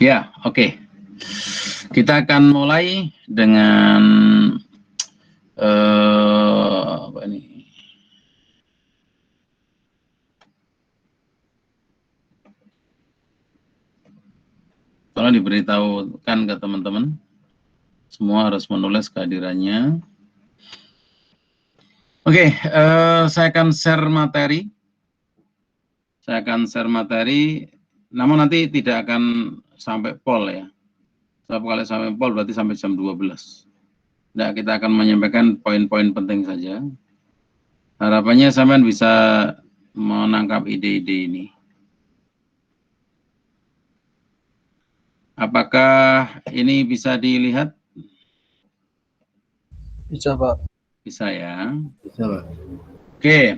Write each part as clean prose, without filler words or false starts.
Ya, oke. Kita akan mulai dengan apa ini? Tolong diberitahukan ke teman-teman. Semua harus menulis kehadirannya. Oke, saya akan share materi. Namun nanti tidak akan sampai pol ya. Kalau sampai pol berarti sampai jam 12. Nah, kita akan menyampaikan poin-poin penting saja. Harapannya sampean bisa menangkap ide-ide ini. Apakah ini bisa dilihat? Bisa, Pak. Bisa ya. Bisa, Pak. Oke,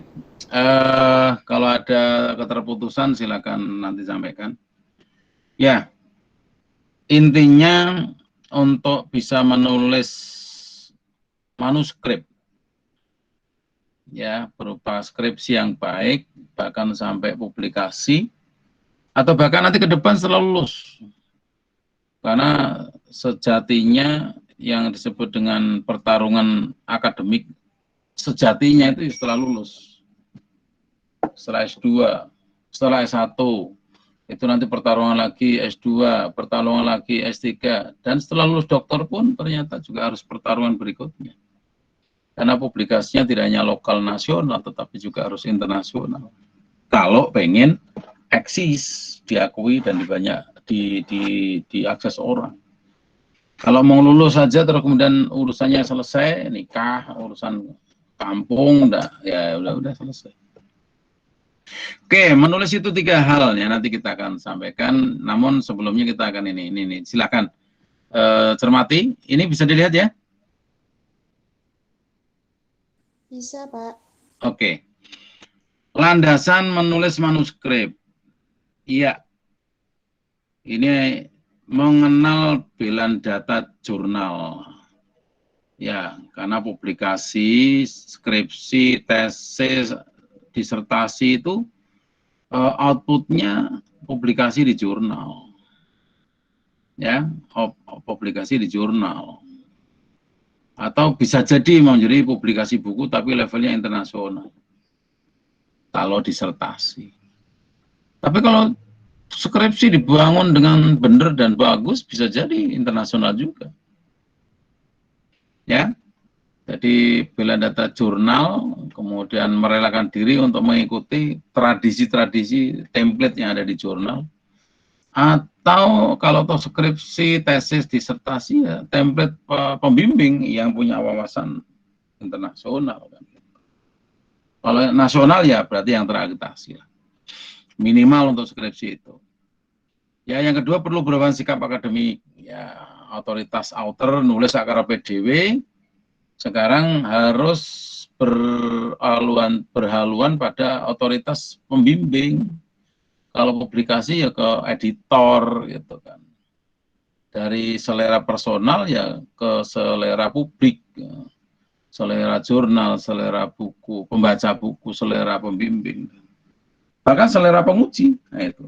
kalau ada keterputusan silakan nanti sampaikan. Ya, intinya untuk bisa menulis manuskrip, ya berupa skripsi yang baik, bahkan sampai publikasi, atau bahkan nanti ke depan setelah lulus. Karena sejatinya yang disebut dengan pertarungan akademik, sejatinya itu setelah lulus. Setelah S2, setelah S1, itu nanti pertarungan lagi S2, pertarungan lagi S3, dan setelah lulus doktor pun ternyata juga harus pertarungan berikutnya. Karena publikasinya tidak hanya lokal nasional, tetapi juga harus internasional. Kalau pengen eksis, diakui dan diakses orang. Kalau mau lulus saja terus kemudian urusannya selesai, nikah, urusan kampung, ya udah selesai. Oke, menulis itu 3 hal ya, nanti kita akan sampaikan. Namun sebelumnya kita akan ini silakan cermati. Ini bisa dilihat ya? Bisa, Pak. Oke. Landasan menulis manuskrip. Iya. Ini mengenal bilan data jurnal. Ya, karena publikasi, skripsi, tesis, disertasi itu outputnya publikasi di jurnal. Ya, publikasi di jurnal. Atau bisa jadi menjadi publikasi buku tapi levelnya internasional. Kalau disertasi. Tapi kalau skripsi dibangun dengan benar dan bagus, bisa jadi internasional juga. Ya, jadi bela data jurnal, kemudian merelakan diri untuk mengikuti tradisi-tradisi template yang ada di jurnal. Atau kalau toh skripsi, tesis, disertasi, ya template pembimbing yang punya wawasan internasional. Kalau nasional ya berarti yang terakreditasi. Minimal untuk skripsi itu. Ya, yang kedua perlu berupa sikap akademik. Ya, otoritas author nulis akara PDW sekarang harus berhaluan pada otoritas pembimbing. Kalau publikasi ya ke editor gitu kan. Dari selera personal ya ke selera publik. Ya. Selera jurnal, selera buku, pembaca buku, selera pembimbing. Bahkan selera penguji. Nah, itu.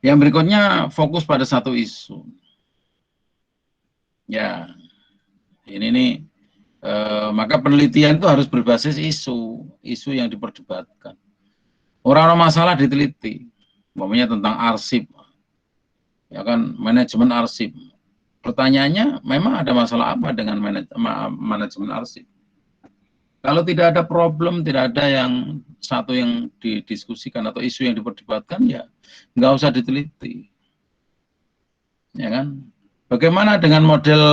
Yang berikutnya fokus pada satu isu. Ya, ini nih, maka penelitian itu harus berbasis isu yang diperdebatkan. Orang-orang masalah diteliti, umpamanya tentang arsip, ya kan, manajemen arsip. Pertanyaannya, memang ada masalah apa dengan manajemen arsip? Kalau tidak ada problem, tidak ada yang satu yang didiskusikan atau isu yang diperdebatkan, ya nggak usah diteliti. Ya kan? Bagaimana dengan model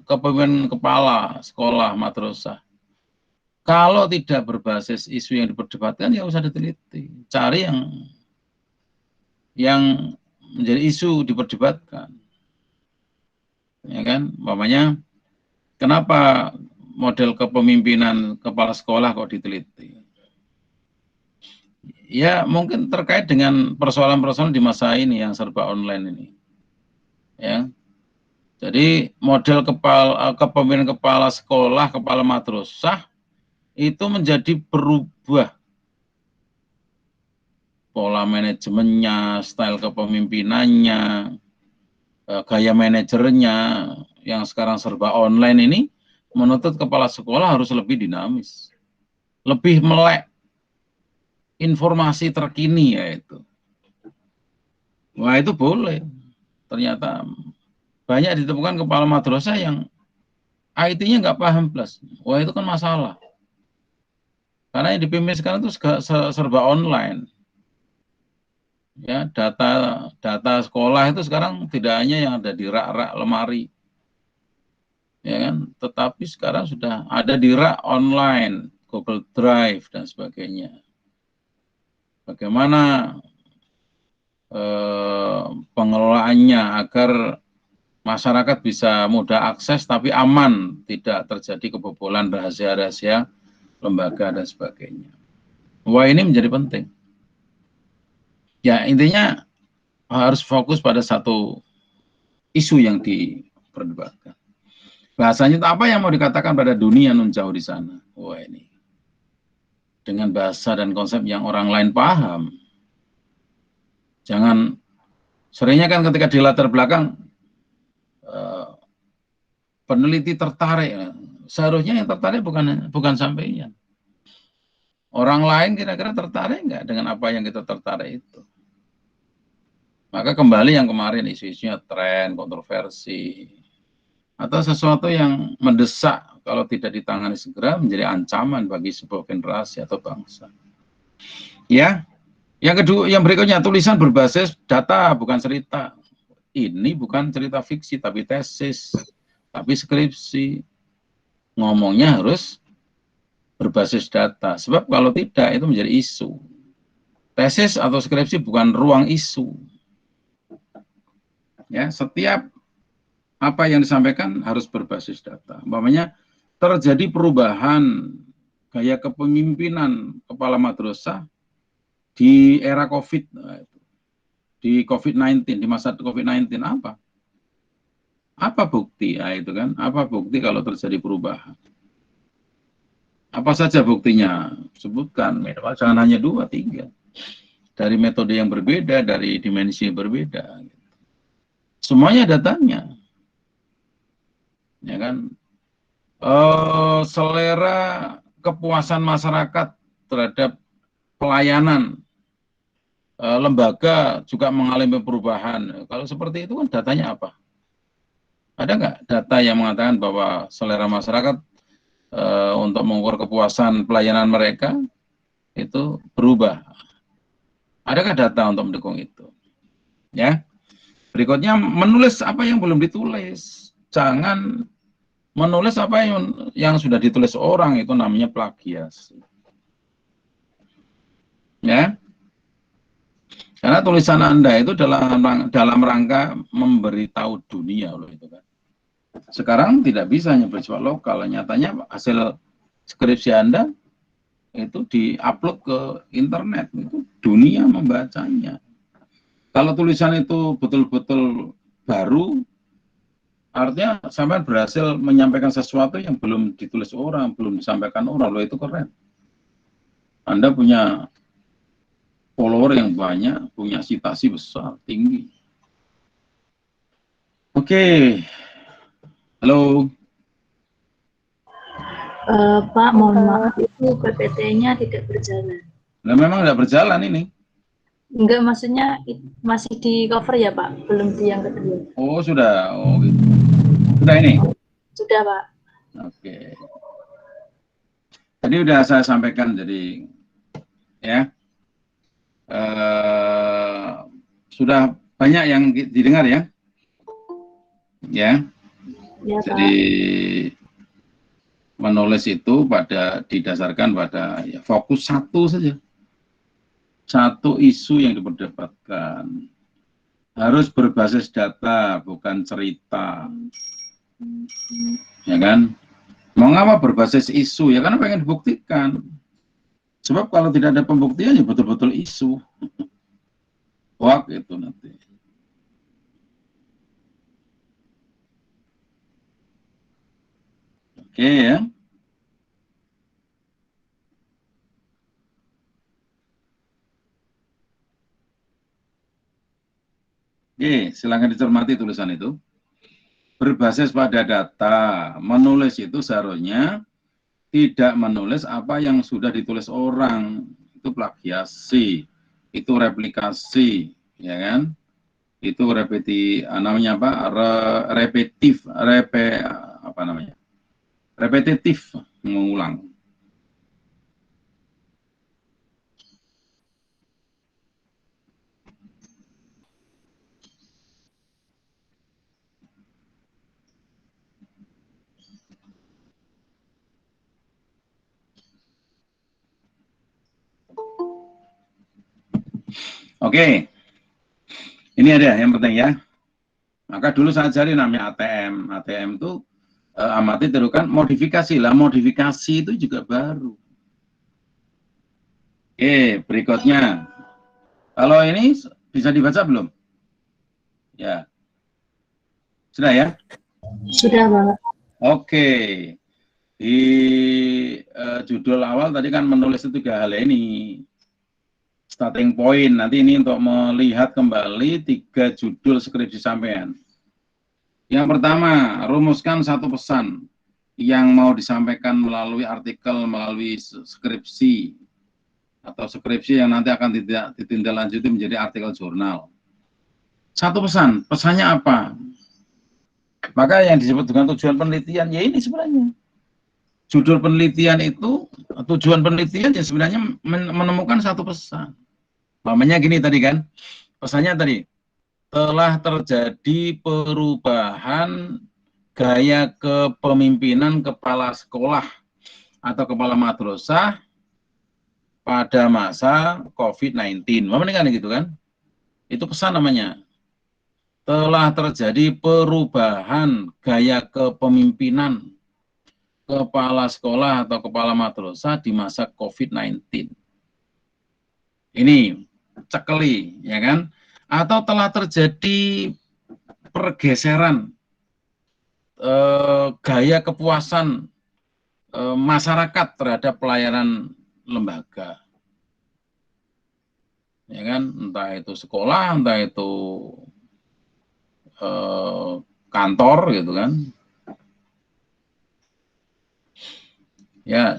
kepemimpinan kepala sekolah madrasah? Kalau tidak berbasis isu yang diperdebatkan, ya usah diteliti. Cari yang menjadi isu diperdebatkan. Ya kan? Umpamanya, kenapa model kepemimpinan kepala sekolah kok diteliti? Ya mungkin terkait dengan persoalan-persoalan di masa ini yang serba online ini. Ya. Jadi model kepemimpinan kepala sekolah, kepala madrasah itu menjadi berubah pola manajemennya, style kepemimpinannya, gaya manajernya yang sekarang serba online ini menuntut kepala sekolah harus lebih dinamis, lebih melek informasi terkini yaitu. Wah itu boleh. Ternyata banyak ditemukan kepala madrasah yang IT-nya nggak paham plus. Wah itu kan masalah. Karena yang dipimpin sekarang itu serba online. Ya, data sekolah itu sekarang tidak hanya yang ada di rak-rak lemari, ya kan, tetapi sekarang sudah ada di rak online, Google Drive dan sebagainya. Bagaimana pengelolaannya agar masyarakat bisa mudah akses tapi aman, tidak terjadi kebobolan rahasia-rahasia lembaga dan sebagainya. Wah ini menjadi penting. Ya intinya harus fokus pada satu isu yang diperdebatkan. Bahasanya itu apa yang mau dikatakan pada dunia nun jauh di sana. Wah ini dengan bahasa dan konsep yang orang lain paham. Jangan seringnya kan ketika di latar belakang peneliti tertarik, seharusnya yang tertarik bukan sampainya. Orang lain kira-kira tertarik nggak dengan apa yang kita tertarik itu? Maka kembali yang kemarin isu-isunya tren, kontroversi, atau sesuatu yang mendesak kalau tidak ditangani segera menjadi ancaman bagi sebuah generasi atau bangsa. Ya, yang kedua, yang berikutnya tulisan berbasis data bukan cerita. Ini bukan cerita fiksi tapi tesis, tapi skripsi. Ngomongnya harus berbasis data. Sebab kalau tidak itu menjadi isu. Tesis atau skripsi bukan ruang isu. Ya, setiap apa yang disampaikan harus berbasis data. Umpamanya terjadi perubahan gaya kepemimpinan kepala madrasah di era COVID, di COVID-19, di masa COVID-19 apa? Apa bukti? Nah, itu kan, apa bukti kalau terjadi perubahan? Apa saja buktinya? Sebutkan, jangan hanya 2, 3. Dari metode yang berbeda, dari dimensi yang berbeda. Semuanya datanya. Ya kan? Selera kepuasan masyarakat terhadap pelayanan lembaga juga mengalami perubahan. Kalau seperti itu kan datanya apa? Ada nggak data yang mengatakan bahwa selera masyarakat untuk mengukur kepuasan pelayanan mereka itu berubah? Adakah data untuk mendukung itu? Ya. Berikutnya menulis apa yang belum ditulis. Jangan menulis apa yang sudah ditulis orang, itu namanya plagiasi. Ya. Karena tulisan Anda itu dalam rangka memberitahu dunia loh itu kan. Sekarang tidak bisa hanya bersifat lokal, nyatanya hasil skripsi Anda itu diupload ke internet, itu dunia membacanya. Kalau tulisan itu betul-betul baru, artinya sampai berhasil menyampaikan sesuatu yang belum ditulis orang, belum disampaikan orang, loh itu keren. Anda punya follower yang banyak, punya citasi besar, tinggi. Oke, halo. Pak, mohon maaf itu PPT-nya tidak berjalan. Nah, memang tidak berjalan ini. Enggak, maksudnya masih di cover ya Pak, belum di yang kedua. Oh sudah, oh gitu. Sudah ini. Sudah Pak. Oke. Tadi sudah saya sampaikan, jadi ya sudah banyak yang didengar ya. Ya. Ya, Jadi Pak. menulis itu didasarkan pada ya, fokus satu saja. Satu isu yang diperdebatkan. Harus berbasis data, bukan cerita. Ya kan? Mau ngapa berbasis isu? Ya karena pengen dibuktikan. Sebab kalau tidak ada pembuktian ya betul-betul isu. Hoax itu nanti. Oke ya. Oke, silakan dicermati tulisan itu. Berbasis pada data, menulis itu seharusnya tidak menulis apa yang sudah ditulis orang. Itu plagiasi, itu replikasi, ya kan? Itu namanya apa? Apa namanya? Repetitif, mengulang. Oke, ini ada yang penting ya. Maka dulu saya cari namanya ATM. ATM itu amati tirukan modifikasi lah. Modifikasi itu juga baru. Oke, berikutnya. Kalau ini bisa dibaca belum? Ya. Sudah ya? Sudah, Pak. Oke. Di judul awal tadi kan menulis itu 3 hal ini. Starting point. Nanti ini untuk melihat kembali 3 judul skripsi sampean. Yang pertama, rumuskan satu pesan yang mau disampaikan melalui artikel, melalui skripsi, atau skripsi yang nanti akan ditindaklanjuti menjadi artikel jurnal. Satu pesan, pesannya apa? Maka yang disebut dengan tujuan penelitian, ya ini sebenarnya. Judul penelitian itu, tujuan penelitian ya sebenarnya menemukan satu pesan. Namanya gini tadi kan, pesannya tadi, telah terjadi perubahan gaya kepemimpinan kepala sekolah atau kepala madrasah pada masa COVID-19. Memang kan gitu kan? Itu pesan namanya. Telah terjadi perubahan gaya kepemimpinan kepala sekolah atau kepala madrasah di masa COVID-19. Ini cekeli, ya kan? Atau telah terjadi pergeseran gaya kepuasan masyarakat terhadap pelayanan lembaga, ya kan? Entah itu sekolah, entah itu kantor, gitu kan? Ya,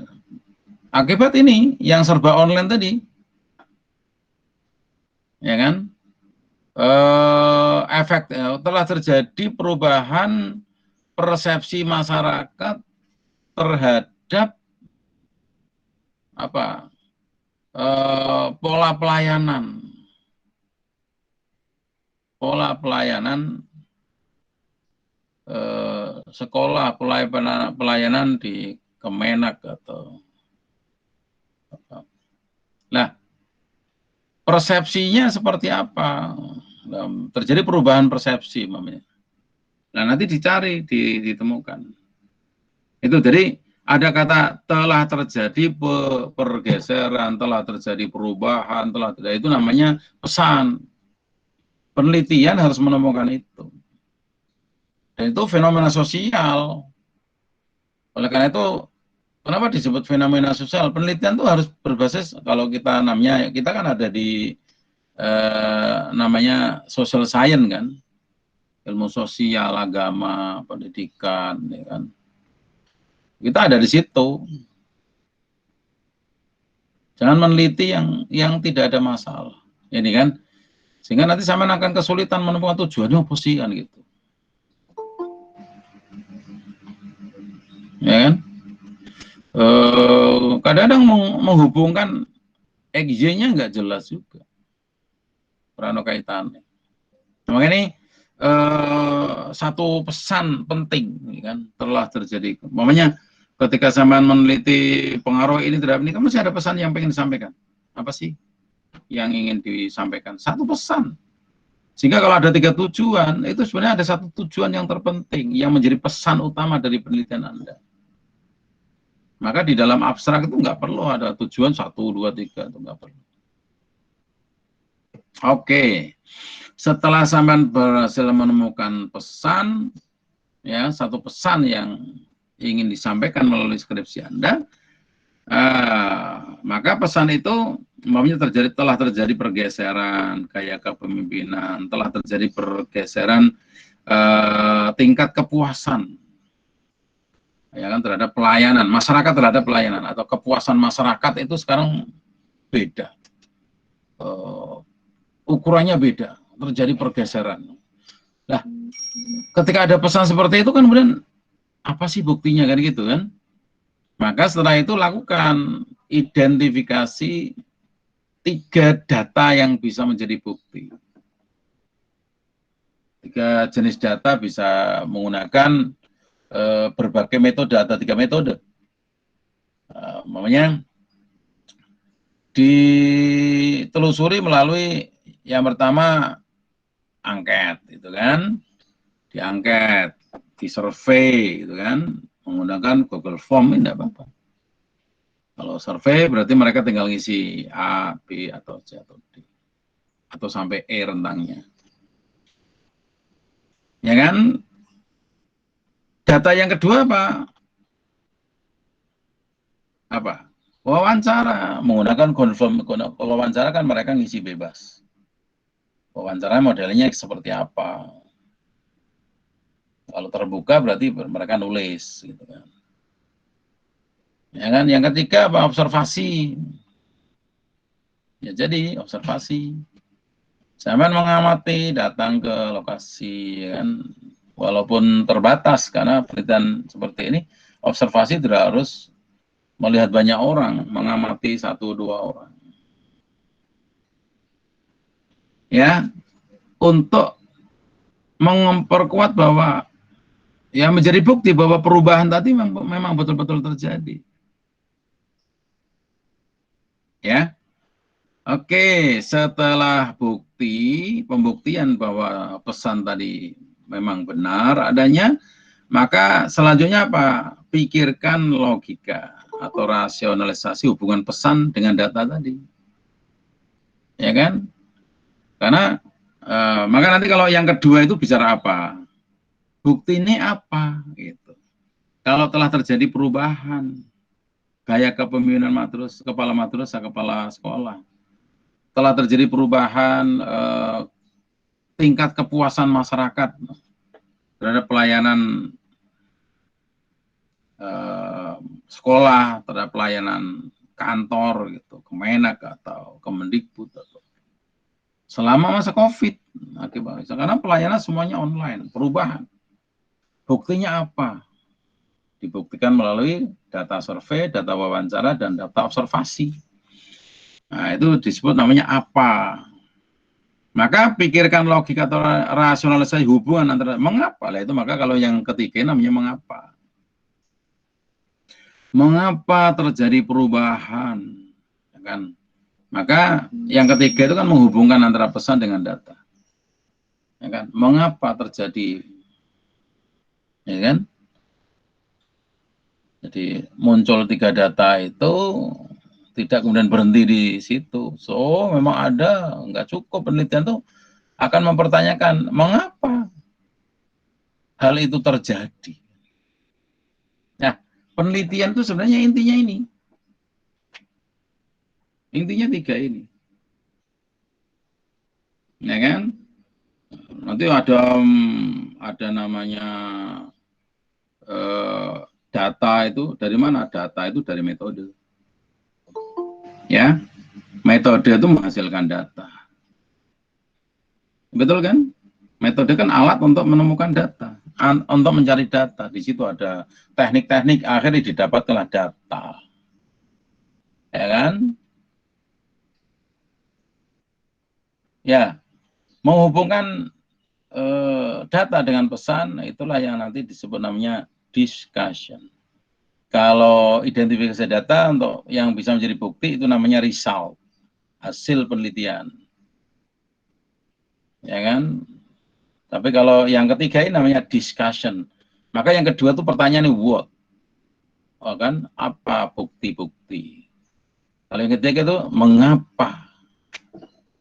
akibat ini yang serba online tadi, ya kan? Efek telah terjadi perubahan persepsi masyarakat terhadap apa pola pelayanan sekolah, pelayanan di Kemenak atau apa. Nah, persepsinya seperti apa? Terjadi perubahan persepsi, namanya. Nah, nanti dicari, ditemukan. Itu jadi ada kata telah terjadi pergeseran, telah terjadi perubahan, itu namanya pesan. Penelitian harus menemukan itu. Dan itu fenomena sosial. Oleh karena itu, kenapa disebut fenomena sosial? Penelitian itu harus berbasis, kalau kita namanya, kita kan ada di namanya social science kan, ilmu sosial, agama, pendidikan, ya kan. Kita ada di situ. Jangan meneliti yang tidak ada masalah. Ini kan, sehingga nanti sampean akan kesulitan menemukan tujuannya apa sih kan gitu. Ya kan? Kadang-kadang menghubungkan XY-nya nggak jelas juga. Perano kaitannya. Makanya ini satu pesan penting, kan, telah terjadi. Mamanya ketika sampean meneliti pengaruh ini terhadap ini, kan masih ada pesan yang pengen disampaikan. Apa sih yang ingin disampaikan? Satu pesan. Sehingga kalau ada 3 tujuan, itu sebenarnya ada satu tujuan yang terpenting, yang menjadi pesan utama dari penelitian Anda. Maka di dalam abstrak itu nggak perlu ada tujuan 1, 2, 3, itu nggak perlu. Oke. Setelah sampean berhasil menemukan pesan, ya, satu pesan yang ingin disampaikan melalui skripsi Anda, maka pesan itu umpamanya telah terjadi pergeseran gaya kepemimpinan, telah terjadi pergeseran tingkat kepuasan, ya kan, terhadap pelayanan masyarakat, terhadap pelayanan atau kepuasan masyarakat itu sekarang beda, ukurannya beda, terjadi pergeseran. Nah, ketika ada pesan seperti itu kan kemudian apa sih buktinya kan gitu kan? Maka setelah itu lakukan identifikasi 3 data yang bisa menjadi bukti. 3 jenis data bisa menggunakan berbagai metode atau 3 metode. Namanya ditelusuri melalui yang pertama angket, itu kan, diangket, disurvei, itu kan, menggunakan Google Form, ini tidak apa-apa. Kalau survei berarti mereka tinggal ngisi A, B, atau C, atau D. Atau sampai E rentangnya. Ya kan? Data yang kedua apa? Apa? Wawancara. Menggunakan confirm. Wawancara kan mereka ngisi bebas. Wawancara modelnya seperti apa? Kalau terbuka berarti mereka nulis. Gitu kan. Ya kan? Yang ketiga apa? Observasi. Ya jadi observasi. Zaman mengamati, datang ke lokasi, ya kan, walaupun terbatas karena penelitian seperti ini, observasi tidak harus melihat banyak orang, mengamati 1-2 orang. Ya, untuk memperkuat bahwa ya menjadi bukti bahwa perubahan tadi memang betul-betul terjadi. Ya. Oke, setelah pembuktian bahwa pesan tadi memang benar adanya, maka selanjutnya apa? Pikirkan logika atau rasionalisasi hubungan pesan dengan data tadi. Ya kan? Karena maka nanti kalau yang kedua itu bicara apa? Bukti ini apa? Gitu. Kalau telah terjadi perubahan gaya kepemimpinan kepala madrasah, kepala sekolah, telah terjadi perubahan tingkat kepuasan masyarakat terhadap pelayanan sekolah, terhadap pelayanan kantor, gitu, Kemenak atau Kemendikbud, atau selama masa COVID, karena pelayanan semuanya online, perubahan. Buktinya apa? Dibuktikan melalui data survei, data wawancara, dan data observasi. Nah, itu disebut namanya apa. Maka pikirkan logika atau rasionalisasi hubungan antara mengapa lah itu. Maka kalau yang ketiga namanya mengapa. Mengapa terjadi perubahan, ya kan? Maka yang ketiga itu kan menghubungkan antara pesan dengan data, ya kan? Mengapa terjadi, ya kan? Jadi muncul 3 data itu tidak kemudian berhenti di situ. So memang ada, nggak cukup, penelitian itu akan mempertanyakan mengapa hal itu terjadi. Nah, penelitian itu sebenarnya intinya ini. Intinya 3 ini. Ya kan? Nanti ada namanya data itu dari mana? Data itu dari metode. Ya, metode itu menghasilkan data. Betul kan? Metode kan alat untuk menemukan data, untuk mencari data. Di situ ada teknik-teknik, akhirnya didapatkanlah data. Ya kan? Ya, menghubungkan data dengan pesan, itulah yang nanti disebut namanya discussion. Kalau identifikasi data untuk yang bisa menjadi bukti itu namanya result, hasil penelitian. Ya kan? Tapi kalau yang ketiga ini namanya discussion. Maka yang kedua itu pertanyaan what? Oh kan, apa bukti-bukti? Kalau yang ketiga itu mengapa?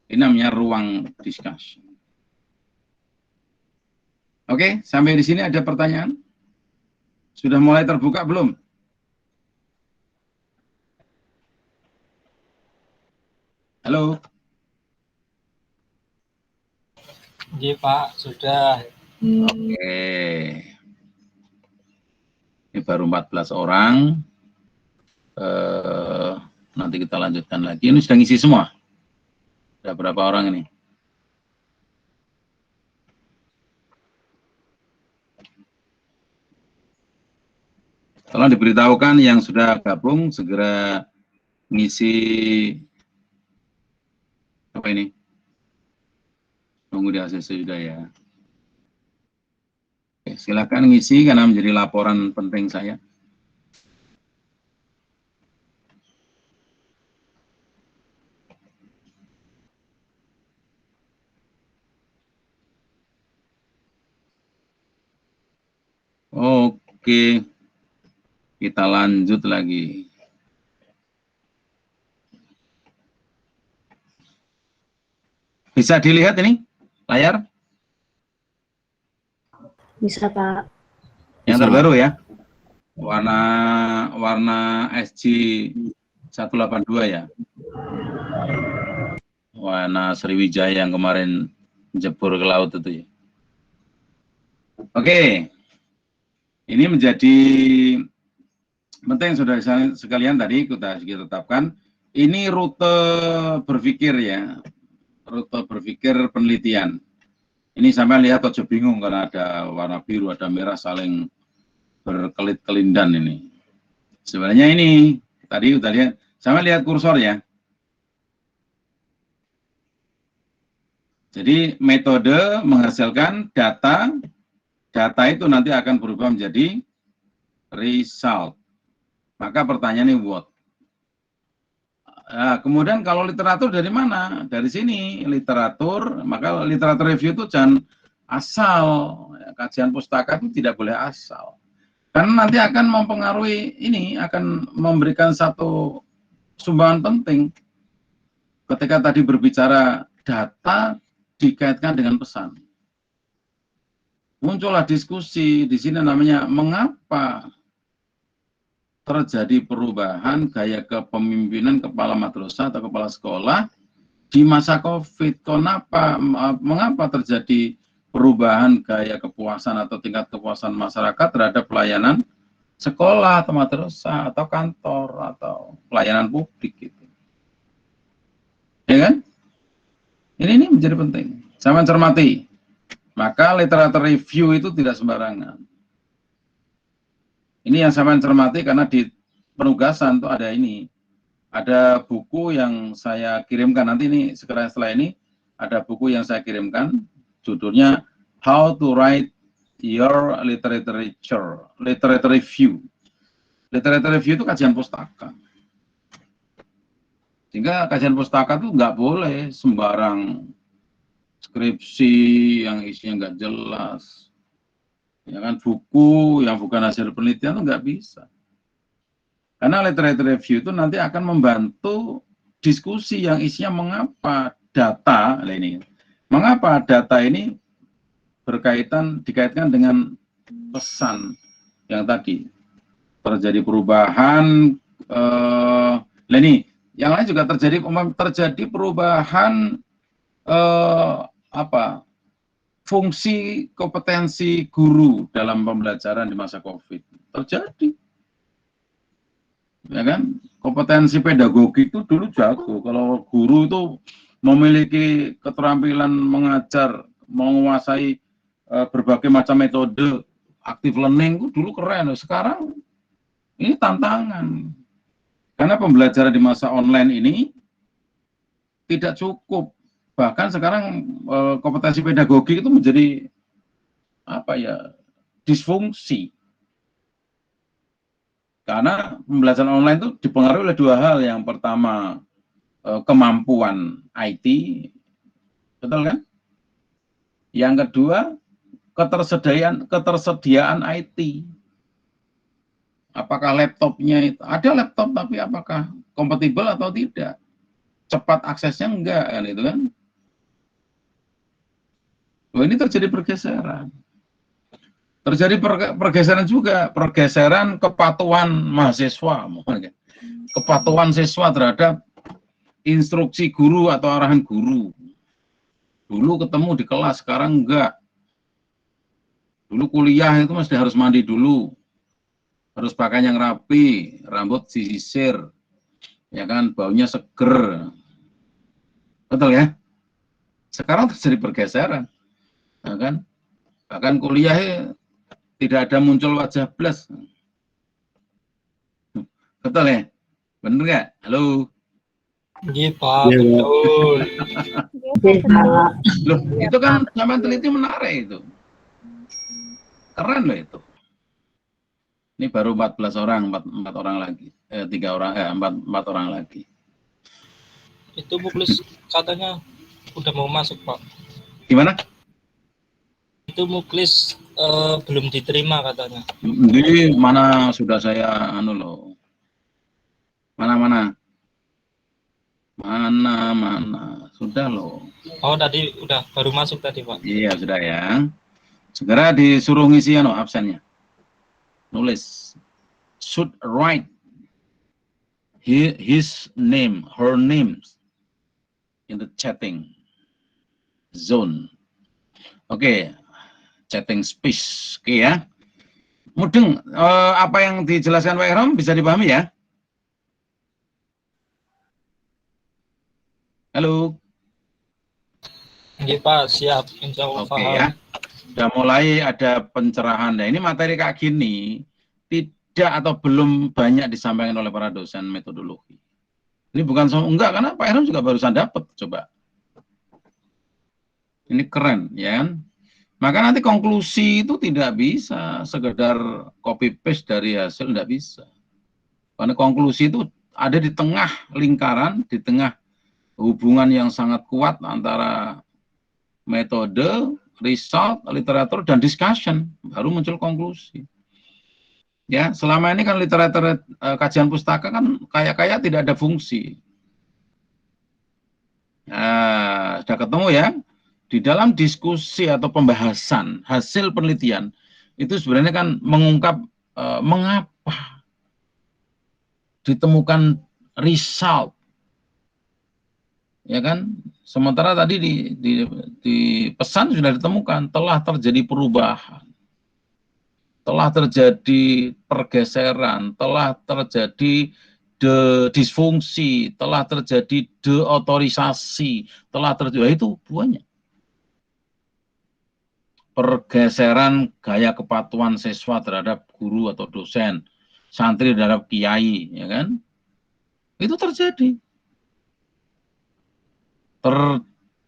Ini namanya ruang discussion. Oke, sampai di sini ada pertanyaan? Sudah mulai terbuka belum? Halo. Iya Pak, sudah. Oke. Ini baru 14 orang. Nanti kita lanjutkan lagi. Ini sudah ngisi semua. Ada berapa orang ini? Tolong diberitahukan yang sudah gabung segera ngisi apa ini? Tunggu di ACC sudah ya. Oke, silakan ngisi karena menjadi laporan penting saya. Oke, kita lanjut lagi. Bisa dilihat ini layar? Bisa, Pak. Yang terbaru ya, warna SG 182 ya, warna Sriwijaya yang kemarin jebur ke laut itu ya. Oke, ini menjadi penting saudara sekalian tadi kita tetapkan. Ini rute berpikir ya, rute berpikir penelitian. Ini sampai lihat aja bingung karena ada warna biru, ada merah saling berkelit-kelindan ini. Sebenarnya ini tadi udah lihat, sama lihat kursor ya. Jadi metode menghasilkan data, data itu nanti akan berubah menjadi result. Maka pertanyaannya what? Nah, kemudian kalau literatur dari mana? Dari sini literatur, maka literatur review itu jangan asal, kajian pustaka itu tidak boleh asal. Karena nanti akan mempengaruhi ini, akan memberikan satu sumbangan penting. Ketika tadi berbicara data dikaitkan dengan pesan. Muncullah diskusi di sini namanya mengapa terjadi perubahan gaya kepemimpinan kepala madrasah atau kepala sekolah di masa COVID. Mengapa terjadi perubahan gaya kepuasan atau tingkat kepuasan masyarakat terhadap pelayanan sekolah atau madrasah atau kantor atau pelayanan publik gitu. Ya kan? Ini menjadi penting. Saya mencermati. Maka literatur review itu tidak sembarangan. Ini yang saya mencermati karena di penugasan tuh ada ini. Ada buku yang saya kirimkan, nanti ini setelah ini ada buku yang saya kirimkan, judulnya How to Write Your Literature Review. Literature review itu kajian pustaka. Sehingga kajian pustaka itu nggak boleh sembarang skripsi yang isinya nggak jelas. Ya kan, buku yang bukan hasil penelitian itu nggak bisa. Karena literature review itu nanti akan membantu diskusi yang isinya mengapa data ini dikaitkan dengan pesan yang tadi terjadi perubahan. Yang lain juga terjadi perubahan fungsi kompetensi guru dalam pembelajaran di masa COVID terjadi. Ya kan, kompetensi pedagogi itu dulu jago. Kalau guru itu memiliki keterampilan mengajar, menguasai berbagai macam metode, active learning itu dulu keren. Sekarang ini tantangan. Karena pembelajaran di masa online ini tidak cukup. Bahkan sekarang kompetensi pedagogi itu menjadi disfungsi. Karena pembelajaran online itu dipengaruhi oleh dua hal. Yang pertama, kemampuan IT, betul kan? Yang kedua, ketersediaan IT. Apakah laptopnya itu ada laptop tapi apakah kompatibel atau tidak? Cepat aksesnya enggak kan itu kan? Ini terjadi pergeseran. Terjadi pergeseran juga, pergeseran kepatuhan mahasiswa, kepatuhan siswa terhadap instruksi guru atau arahan guru. Dulu ketemu di kelas, sekarang enggak. Dulu kuliah itu mesti harus mandi dulu, harus pakai yang rapi, rambut disisir, ya kan, baunya seger. Betul ya? Sekarang terjadi pergeseran, ya kan? Bahkan kuliah tidak ada muncul wajah plus. Betul ya? Bener nggak? Halo? Iya Pak, betul. Loh, itu kan zaman teliti menarik itu. Keren loh itu. Ini baru 14 orang, 4 orang lagi. 4 orang lagi. Itu Muklis katanya udah mau masuk Pak. Gimana? Itu Muklis belum diterima katanya. Di mana sudah saya loh. Mana sudah loh. Oh tadi udah baru masuk tadi Pak. Iya sudah ya. Segera disuruh ngisi absennya. Nulis. Should write his name, her names in the chatting zone. Oke. Chatting space. Oke ya. Mudeng, apa yang dijelaskan Pak Ihram bisa dipahami ya? Halo. Iya Pak, siap. Insya Allah Oke paham. ya. Sudah mulai ada pencerahan. Nah, ini materi kayak gini tidak atau belum banyak disampaikan oleh para dosen metodologi. Ini bukan enggak, karena Pak Ihram juga barusan dapat, coba. Ini keren, ya kan? Maka nanti konklusi itu tidak bisa sekedar copy paste dari hasil, tidak bisa. Karena konklusi itu ada di tengah lingkaran, di tengah hubungan yang sangat kuat antara metode, result, literatur, dan discussion, baru muncul konklusi. Ya, selama ini kan literatur kajian pustaka kan kayak tidak ada fungsi. Nah, sudah ketemu ya, di dalam diskusi atau pembahasan hasil penelitian, itu sebenarnya kan mengungkap mengapa ditemukan result. Ya kan, sementara tadi di pesan sudah ditemukan telah terjadi perubahan, telah terjadi pergeseran, telah terjadi disfungsi, telah terjadi deotorisasi, telah terjadi itu banyak. Pergeseran gaya kepatuhan siswa terhadap guru atau dosen, santri terhadap kiai, ya kan? Itu terjadi.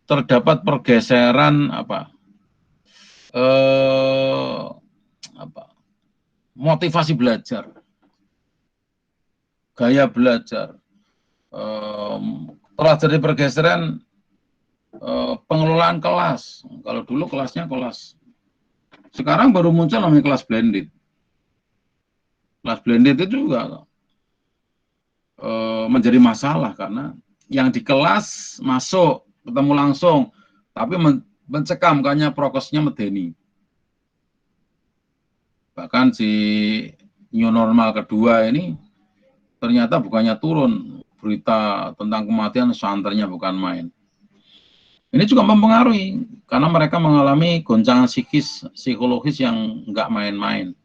Terdapat pergeseran motivasi belajar, gaya belajar, telah terjadi pergeseran pengelolaan kelas. Kalau dulu kelasnya kelas, sekarang baru muncul namanya kelas blended. Kelas blended itu juga menjadi masalah karena yang di kelas masuk ketemu langsung, tapi mencekam karena prokesnya medeni. Bahkan si new normal kedua ini ternyata bukannya turun, berita tentang kematian santrinya bukan main. Ini juga mempengaruhi karena mereka mengalami goncangan psikologis yang nggak main-main.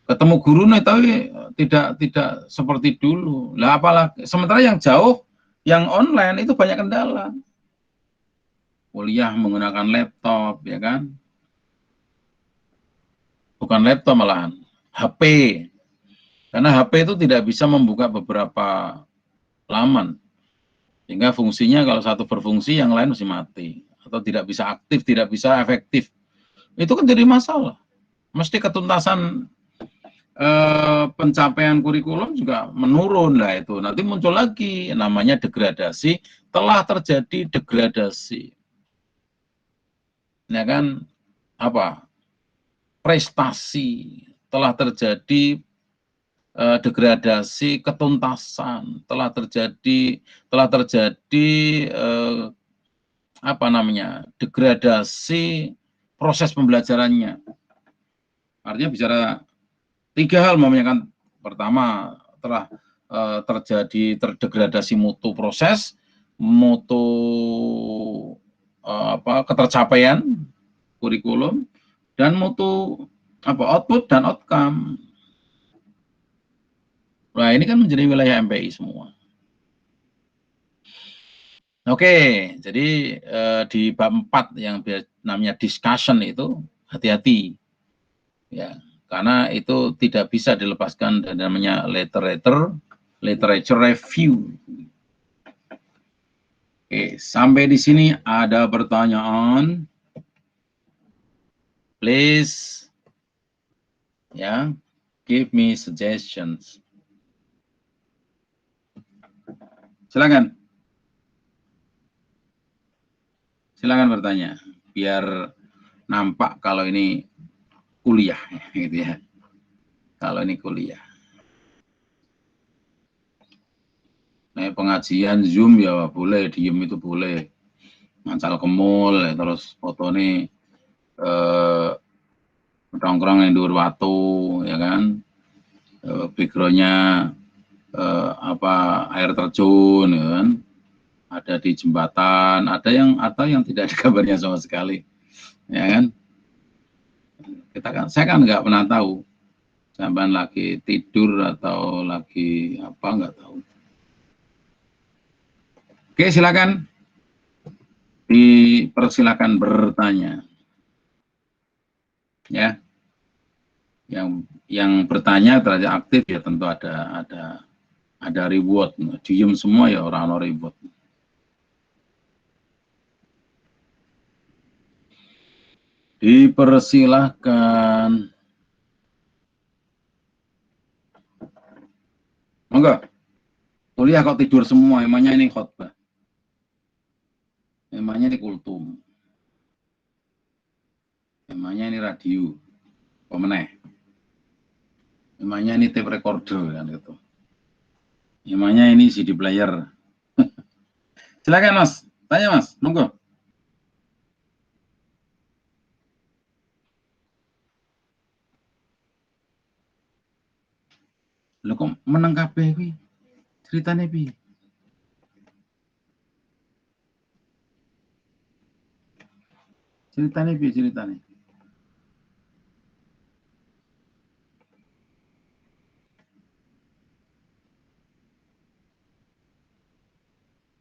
Ketemu guru nih tapi tidak seperti dulu. Lah apalagi sementara yang jauh, yang online itu banyak kendala. Kuliah menggunakan laptop, ya kan? Bukan laptop malahan, HP. Karena HP itu tidak bisa membuka beberapa laman. Sehingga fungsinya kalau satu berfungsi, yang lain mesti mati. Atau tidak bisa aktif, tidak bisa efektif. Itu kan jadi masalah. Mesti ketuntasan pencapaian kurikulum juga menurun lah itu. Nanti muncul lagi namanya degradasi, telah terjadi degradasi. Ya kan, prestasi, telah terjadi degradasi ketuntasan, telah terjadi degradasi proses pembelajarannya. Artinya bicara tiga hal, kan pertama telah terjadi terdegradasi mutu proses, mutu ketercapaian kurikulum, dan mutu output dan outcome. Nah, ini kan menjadi wilayah MPI semua. Oke, jadi di bab 4 yang namanya discussion itu hati-hati. Ya, karena itu tidak bisa dilepaskan dari namanya literature review. Oke, sampai di sini ada pertanyaan? Please, ya, give me suggestions. Silakan. Silakan bertanya, biar nampak kalau ini kuliah, gitu ya. Kalau ini kuliah. Nah, pengajian Zoom ya boleh, diem itu boleh. Mancal kemul, ya, terus foto ini nongkrong yang dhuwur watu, ya kan. Backgroundnya air terjun, ya kan. Ada di jembatan, ada yang tidak ada kabarnya sama sekali, ya kan. Saya kan nggak pernah tahu, sampai lagi tidur atau lagi apa nggak tahu. Oke, silakan, dipersilakan bertanya, ya. Yang bertanya terhadap aktif ya tentu ada reward. Diem semua ya orang-orang reward. Dipersilahkan. Monggo. Kuliah kok tidur semua, emangnya ini khotbah. Emangnya ini kultum. Emangnya ini radio. Pemeneh. Emangnya ini tape recorder kan gitu. Emangnya ini CD player. Silakan Mas, tanya Mas, monggo. Lho kok meneng kabeh kuwi? Ceritane piye? Ceritane piye ceritane?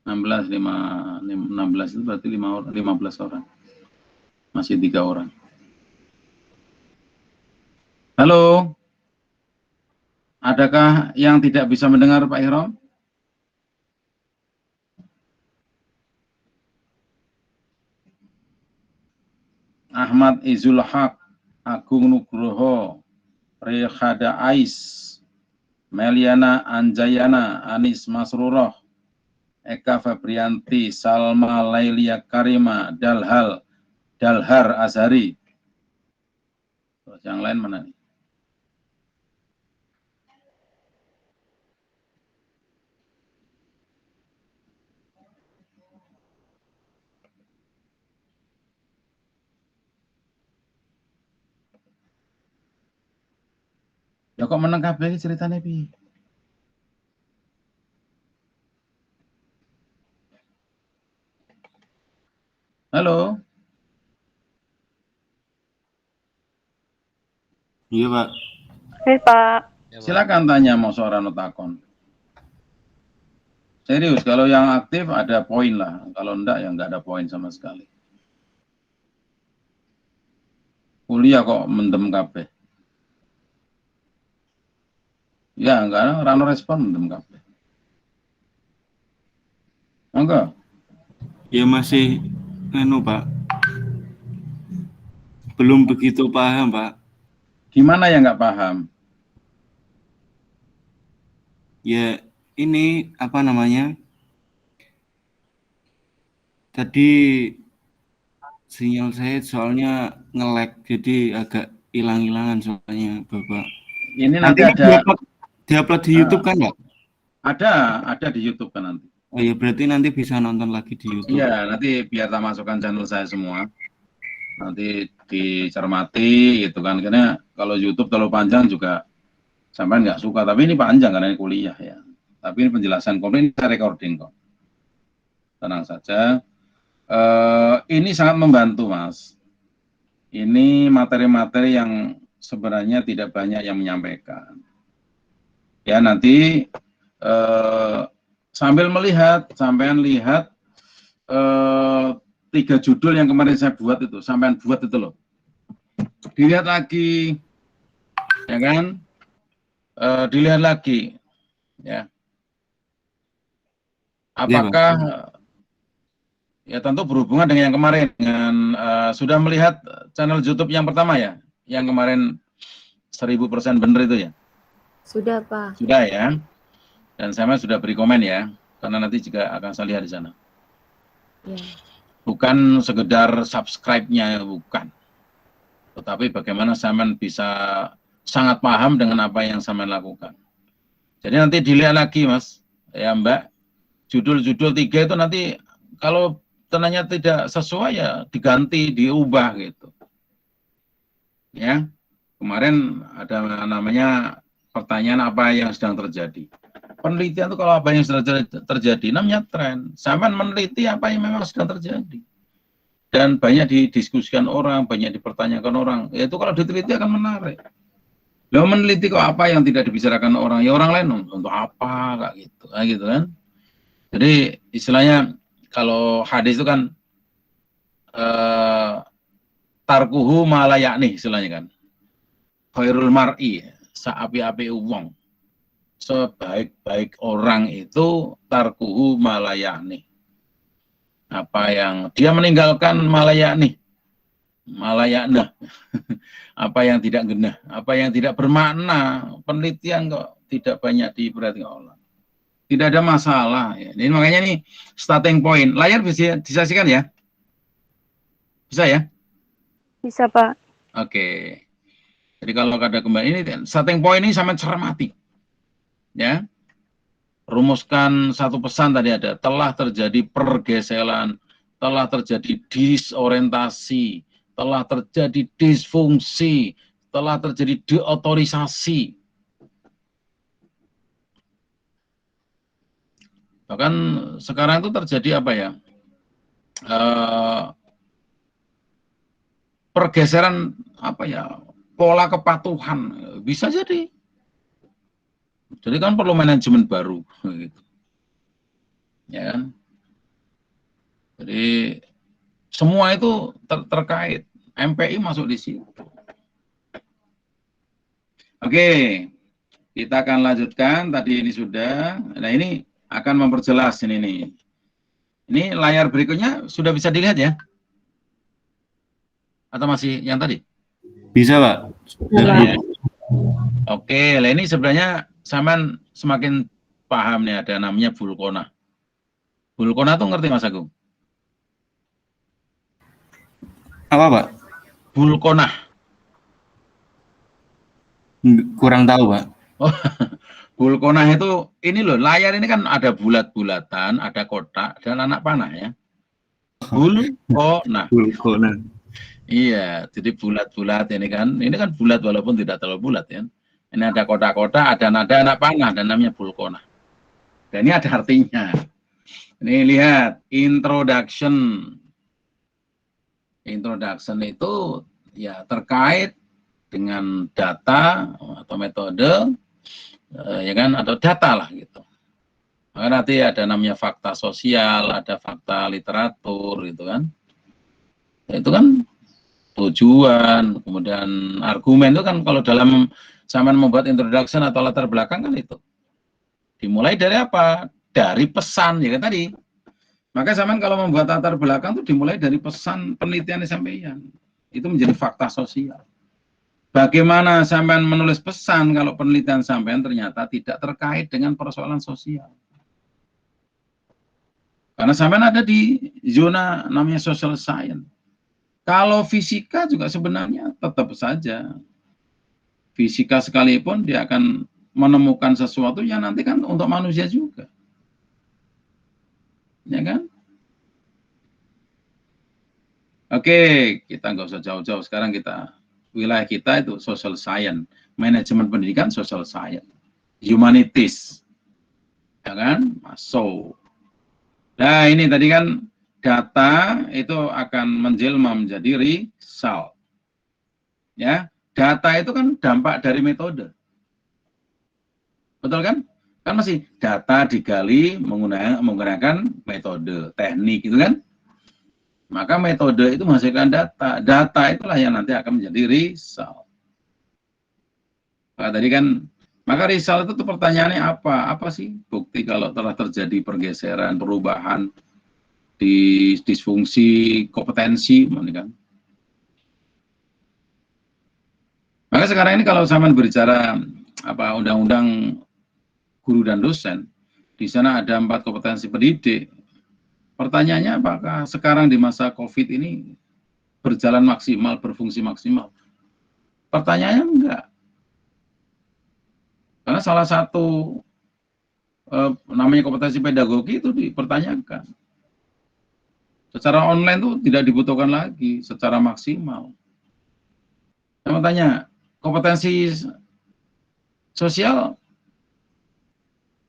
enam belas itu berarti 15 orang. Masih 3 orang. Halo. Adakah yang tidak bisa mendengar Pak Ihram? Ahmad Izul Haq, Agung Nugroho, Rehada Ais, Meliana Anjayana, Anis Masruroh, Eka Fabrianti, Salma Lailia Karima, Dalhar Azhari. Terus yang lain mana nih? Ya kok meneng kabeh ceritane piye? Halo. Iya, Pak. Oke, Pak. Silakan tanya mau seorang takon. Serius, kalau yang aktif ada poin lah. Kalau enggak ya enggak ada poin sama sekali. Kuliah kok mendem kabeh. Ya, enggak ada respon mendem kabeh. Monggo. Ya masih Pak. Belum begitu paham, Pak. Gimana ya nggak paham? Ya, ini apa namanya? Tadi sinyal saya soalnya nge-lag, jadi agak hilang-hilangan soalnya, Bapak. Ini nanti ada diupload di YouTube kan, Pak? Ada di YouTube kan nanti. Oh ya, berarti nanti bisa nonton lagi di YouTube. Iya, nanti biar tak masukkan channel saya semua. Nanti dicermati gitu kan. Karena kalau YouTube terlalu panjang juga sampai nggak suka. Tapi ini panjang karena ini kuliah ya. Tapi ini penjelasan komplit, ini recording kok. tenang saja. Ini sangat membantu, Mas. Ini materi-materi yang sebenarnya tidak banyak yang menyampaikan. Ya, nanti sambil melihat, sampean lihat 3 judul yang kemarin saya buat itu, sampean buat itu loh. Dilihat lagi, ya kan? Dilihat lagi, ya. Apakah ya tentu berhubungan dengan yang kemarin, dengan sudah melihat channel YouTube yang pertama ya, yang kemarin 1000% benar itu ya? Sudah, Pak. Sudah ya. Dan saya sudah beri komen ya, karena nanti juga akan saya lihat di sana. Ya. Bukan sekedar subscribe-nya, bukan. Tetapi bagaimana Saman bisa sangat paham dengan apa yang Saman lakukan. Jadi nanti dilihat lagi, Mas, ya Mbak, judul-judul 3 itu nanti kalau ternyata tidak sesuai ya diganti, diubah gitu. Ya, kemarin ada namanya pertanyaan apa yang sedang terjadi. Penelitian itu kalau apa yang sedang terjadi namanya tren. Saman meneliti apa yang memang sedang terjadi. Dan banyak didiskusikan orang, banyak dipertanyakan orang. Ya itu kalau diteliti akan menarik. Lo meneliti kok apa yang tidak dibicarakan orang, ya orang lain untuk apa, kayak gitu, gitu kan. Jadi istilahnya kalau hadis itu kan tarkuhu malayakni istilahnya kan. Khairul mar'i, saapi-api wong. Sebaik-baik orang itu tarkuhu malayakni. Apa yang dia meninggalkan malayakni, malayakna. Apa yang tidak genah, apa yang tidak bermakna, penelitian kok tidak banyak diperhatikan orang. Tidak ada masalah. Ya. Ini makanya nih starting point. Layar bisa disaksikan ya? Bisa ya? Bisa, Pak. Oke. Jadi kalau ada kembali ini starting point ini sama cermati. Ya. Rumuskan satu pesan tadi ada, telah terjadi pergeseran, telah terjadi disorientasi, telah terjadi disfungsi, telah terjadi deotorisasi. Bahkan sekarang itu terjadi apa ya? Pergeseran apa ya? Pola kepatuhan bisa jadi. Jadi kan perlu manajemen baru, gitu. Ya kan? Jadi semua itu terkait. MPI masuk di situ. Oke, kita akan lanjutkan. Tadi ini sudah. Nah ini akan memperjelas ini nih. Ini layar berikutnya sudah bisa dilihat ya? Atau masih yang tadi? Bisa, Pak. Ya. Oke, lah ini sebenarnya Saman semakin paham nih ada namanya vulkona. Vulkona tuh ngerti Mas Agung? Apa, Pak? Vulkona. Kurang tahu, Pak. Oh, vulkona itu ini loh, layar ini kan ada bulat-bulatan, ada kotak dan anak panah ya. Vulkona. Vulkona. Iya, jadi bulat-bulat ini kan bulat walaupun tidak terlalu bulat ya. Ini ada kotak-kotak, ada nada anak panah dan namanya vulkona. Dan ini ada artinya. Ini lihat introduction. Introduction itu ya terkait dengan data atau metode, ya kan, atau data lah gitu. Maka nanti ada namanya fakta sosial, ada fakta literatur gitu kan. Itu kan tujuan, kemudian argumen itu kan kalau dalam Saman membuat introduction atau latar belakang kan itu. Dimulai dari apa? Dari pesan, ya kan tadi. Maka Saman kalau membuat latar belakang itu dimulai dari pesan penelitian sampeyan. Itu menjadi fakta sosial. Bagaimana Saman menulis pesan kalau penelitian sampeyan ternyata tidak terkait dengan persoalan sosial. Karena Saman ada di zona namanya social science. Kalau fisika juga sebenarnya tetap saja. Fisika sekalipun dia akan menemukan sesuatu yang nanti kan untuk manusia juga. Ya kan? Oke, kita nggak usah jauh-jauh. Sekarang wilayah kita itu social science. Manajemen pendidikan social science. Humanities. Ya kan? Masuk. Nah, ini tadi kan data itu akan menjelma menjadi result. Ya, data itu kan dampak dari metode. Betul kan? Kan masih data digali menggunakan metode, teknik gitu kan? Maka metode itu menghasilkan data. Data itulah yang nanti akan menjadi result. Nah, tadi kan, maka result itu tuh pertanyaannya apa? Apa sih bukti kalau telah terjadi pergeseran, perubahan di disfungsi kompetensi, kan? Maka sekarang ini kalau zaman berbicara apa undang-undang guru dan dosen, di sana ada 4 kompetensi pendidik. Pertanyaannya apakah sekarang di masa COVID ini berjalan maksimal, berfungsi maksimal? Pertanyaannya enggak. Karena salah satu namanya kompetensi pedagogi itu dipertanyakan. Secara online itu tidak dibutuhkan lagi secara maksimal. Saya mau tanya, kompetensi sosial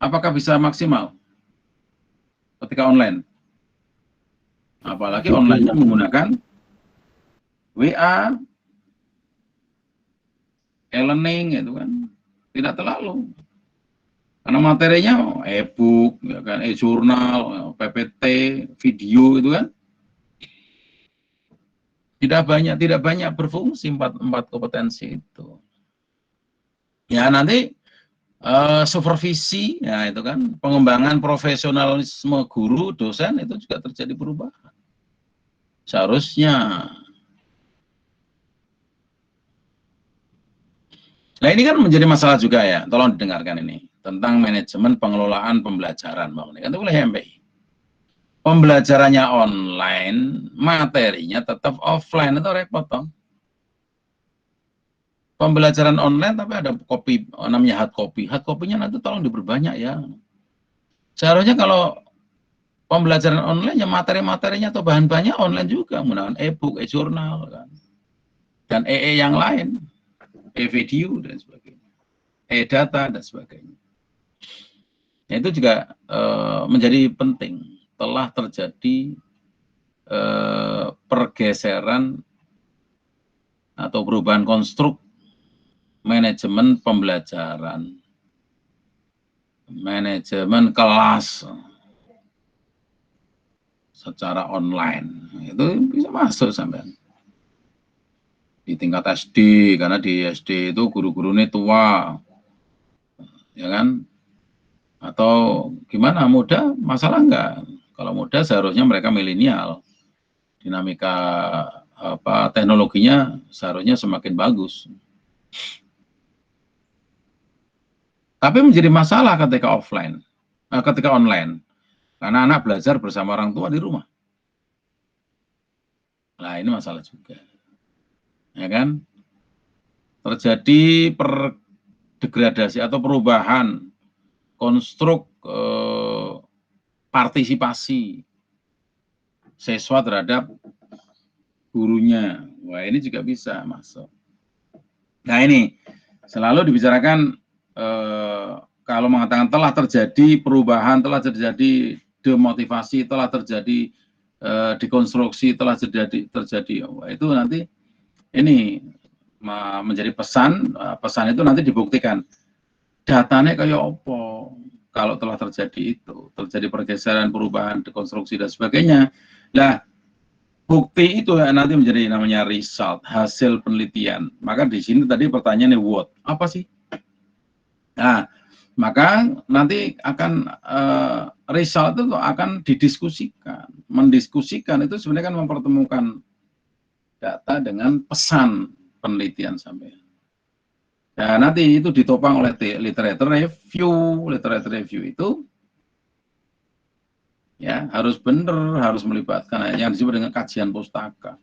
apakah bisa maksimal ketika online? Apalagi online-nya menggunakan WA, e-learning itu kan tidak terlalu. Karena materinya e-book, ya kan, e-jurnal, PPT, video itu kan tidak banyak berfungsi empat kompetensi itu. Ya nanti supervisi, ya itu kan pengembangan profesionalisme guru, dosen itu juga terjadi perubahan. Seharusnya. Nah ini kan menjadi masalah juga ya, tolong didengarkan ini tentang manajemen pengelolaan pembelajaran, Bang. Ini kan itu oleh MPI. Pembelajarannya online, materinya tetap offline, itu repot toh. Pembelajaran online tapi ada copy, namanya hard copy. Hard copy-nya nanti tolong diperbanyak ya. Seharusnya kalau pembelajaran online ya materi-materinya atau bahan-bahannya online juga, menggunakan e-book, e-jurnal kan. Dan EE yang lain, e-video dan sebagainya, e-data dan sebagainya. Nah, itu juga menjadi penting. Telah terjadi pergeseran atau perubahan konstruk manajemen pembelajaran, manajemen kelas secara online. Itu bisa masuk sampai di tingkat SD, karena di SD itu guru-gurunya tua, ya kan? Atau gimana, muda, masalah enggak? Kalau muda seharusnya mereka milenial, dinamika apa teknologinya seharusnya semakin bagus. Tapi menjadi masalah ketika offline, ketika online, karena anak belajar bersama orang tua di rumah. Nah ini masalah juga, ya kan? Terjadi degradasi atau perubahan konstruk partisipasi siswa terhadap gurunya. Wah ini juga bisa masuk. Nah ini selalu dibicarakan kalau mengatakan telah terjadi perubahan, telah terjadi demotivasi, telah terjadi dekonstruksi, telah terjadi itu nanti ini menjadi pesan itu nanti dibuktikan datanya kayak apa kalau telah terjadi itu, terjadi pergeseran, perubahan, dekonstruksi dan sebagainya. Nah bukti itu nanti menjadi namanya result, hasil penelitian. Maka di sini tadi pertanyaannya what, apa sih? Nah, maka nanti akan result itu akan didiskusikan. Mendiskusikan itu sebenarnya kan mempertemukan data dengan pesan penelitian sampai. Nah, nanti itu ditopang oleh literature review. Literature review itu ya harus benar, harus melibatkan yang disebut dengan kajian pustaka.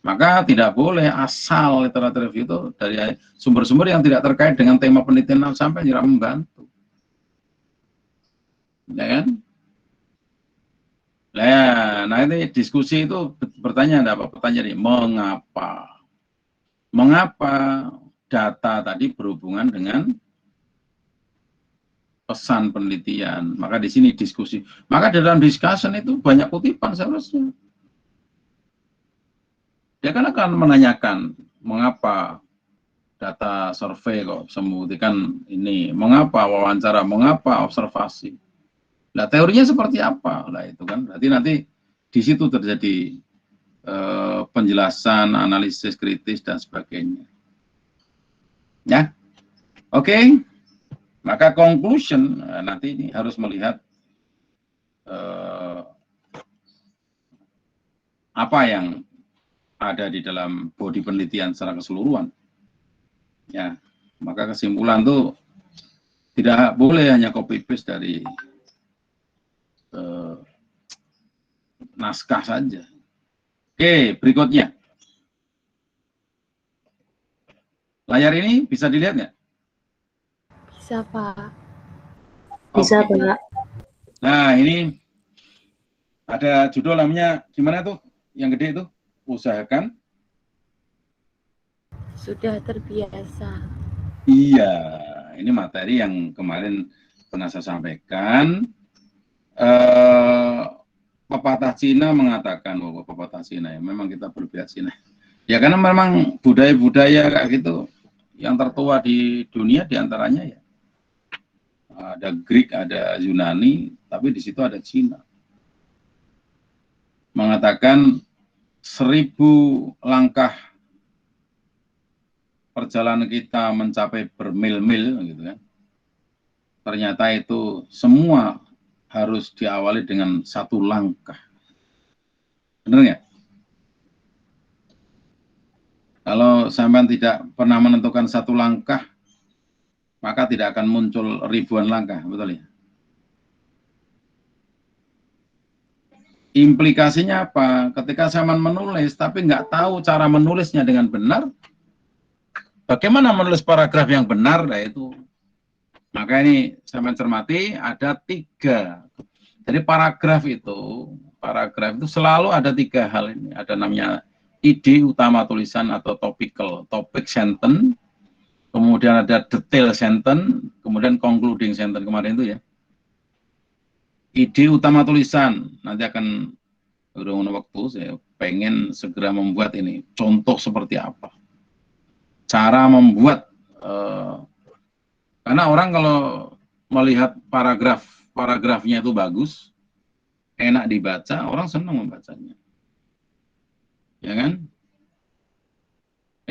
Maka tidak boleh asal literatur review itu dari sumber-sumber yang tidak terkait dengan tema penelitian sampai tidak membantu. Ya kan? Nah ini diskusi itu pertanyaan apa? Pertanyaan ini, mengapa? Mengapa data tadi berhubungan dengan pesan penelitian. Maka di sini diskusi. Maka dalam discussion itu banyak kutipan seharusnya. Dia kan akan menanyakan mengapa data survei kok bisa membuktikan ini, mengapa wawancara, mengapa observasi. Nah, teorinya seperti apa? Nah, itu kan berarti nanti di situ terjadi penjelasan, analisis kritis dan sebagainya. Ya. Oke. Maka conclusion nanti ini harus melihat apa yang ada di dalam body penelitian secara keseluruhan. Ya, maka kesimpulan tuh tidak boleh hanya copy paste dari naskah saja. Oke, berikutnya. Layar ini bisa dilihat nggak? Bisa, Pak. Bisa, Oke. Pak. Nah, ini ada judul namanya gimana tuh? Yang gede itu? Usahakan. Sudah terbiasa. Iya, ini materi yang kemarin pernah saya sampaikan. Pepatah Cina mengatakan bahwa pepatah Cina ya, memang kita berpihak Cina. Ya karena memang budaya-budaya kayak gitu yang tertua di dunia diantaranya ya ada Greek, ada Yunani, tapi di situ ada Cina. Mengatakan 1000 langkah perjalanan kita mencapai bermil-mil, gitu kan. Ternyata itu semua harus diawali dengan satu langkah. Benar nggak? Kalau sampean tidak pernah menentukan satu langkah, maka tidak akan muncul ribuan langkah, betul ya? Implikasinya apa? Ketika sampean menulis, tapi nggak tahu cara menulisnya dengan benar, bagaimana menulis paragraf yang benar? Nah itu. Maka ini sampean cermati, ada 3. Jadi paragraf itu selalu ada 3 hal ini. Ada namanya ide utama tulisan atau topic sentence, kemudian ada detail sentence, kemudian concluding sentence kemarin itu ya. Ide utama tulisan, nanti akan berhubungan waktu, saya pengen segera membuat ini. Contoh seperti apa? Cara membuat, karena orang kalau melihat paragrafnya itu bagus, enak dibaca, orang senang membacanya. Ya kan?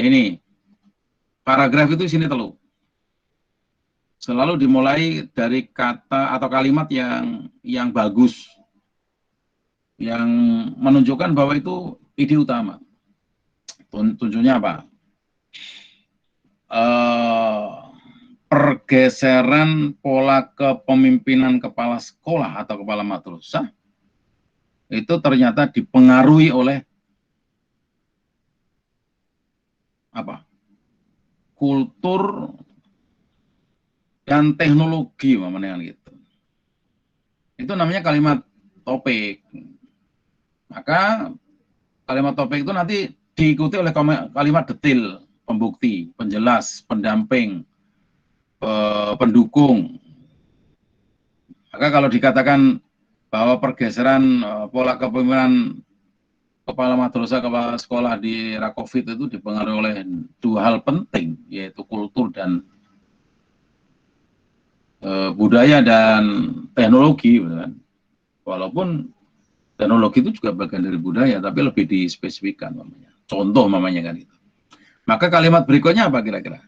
Ini paragraf itu sini telu. Selalu dimulai dari kata atau kalimat yang bagus, yang menunjukkan bahwa itu ide utama. Tunjuknya apa? Pergeseran pola kepemimpinan kepala sekolah atau kepala madrasah itu ternyata dipengaruhi oleh apa? Kultur dan teknologi, namanya gitu. Itu namanya kalimat topik. Maka kalimat topik itu nanti diikuti oleh kalimat detail, pembukti, penjelas, pendamping, pendukung. Maka kalau dikatakan bahwa pergeseran pola kepemimpinan kepala madrasah, kepala sekolah di era COVID itu dipengaruhi oleh 2 hal penting, yaitu kultur dan budaya dan teknologi. Kan? Walaupun teknologi itu juga bagian dari budaya, tapi lebih dispesifikkan namanya. Contoh namanya kan itu. Maka kalimat berikutnya apa kira-kira?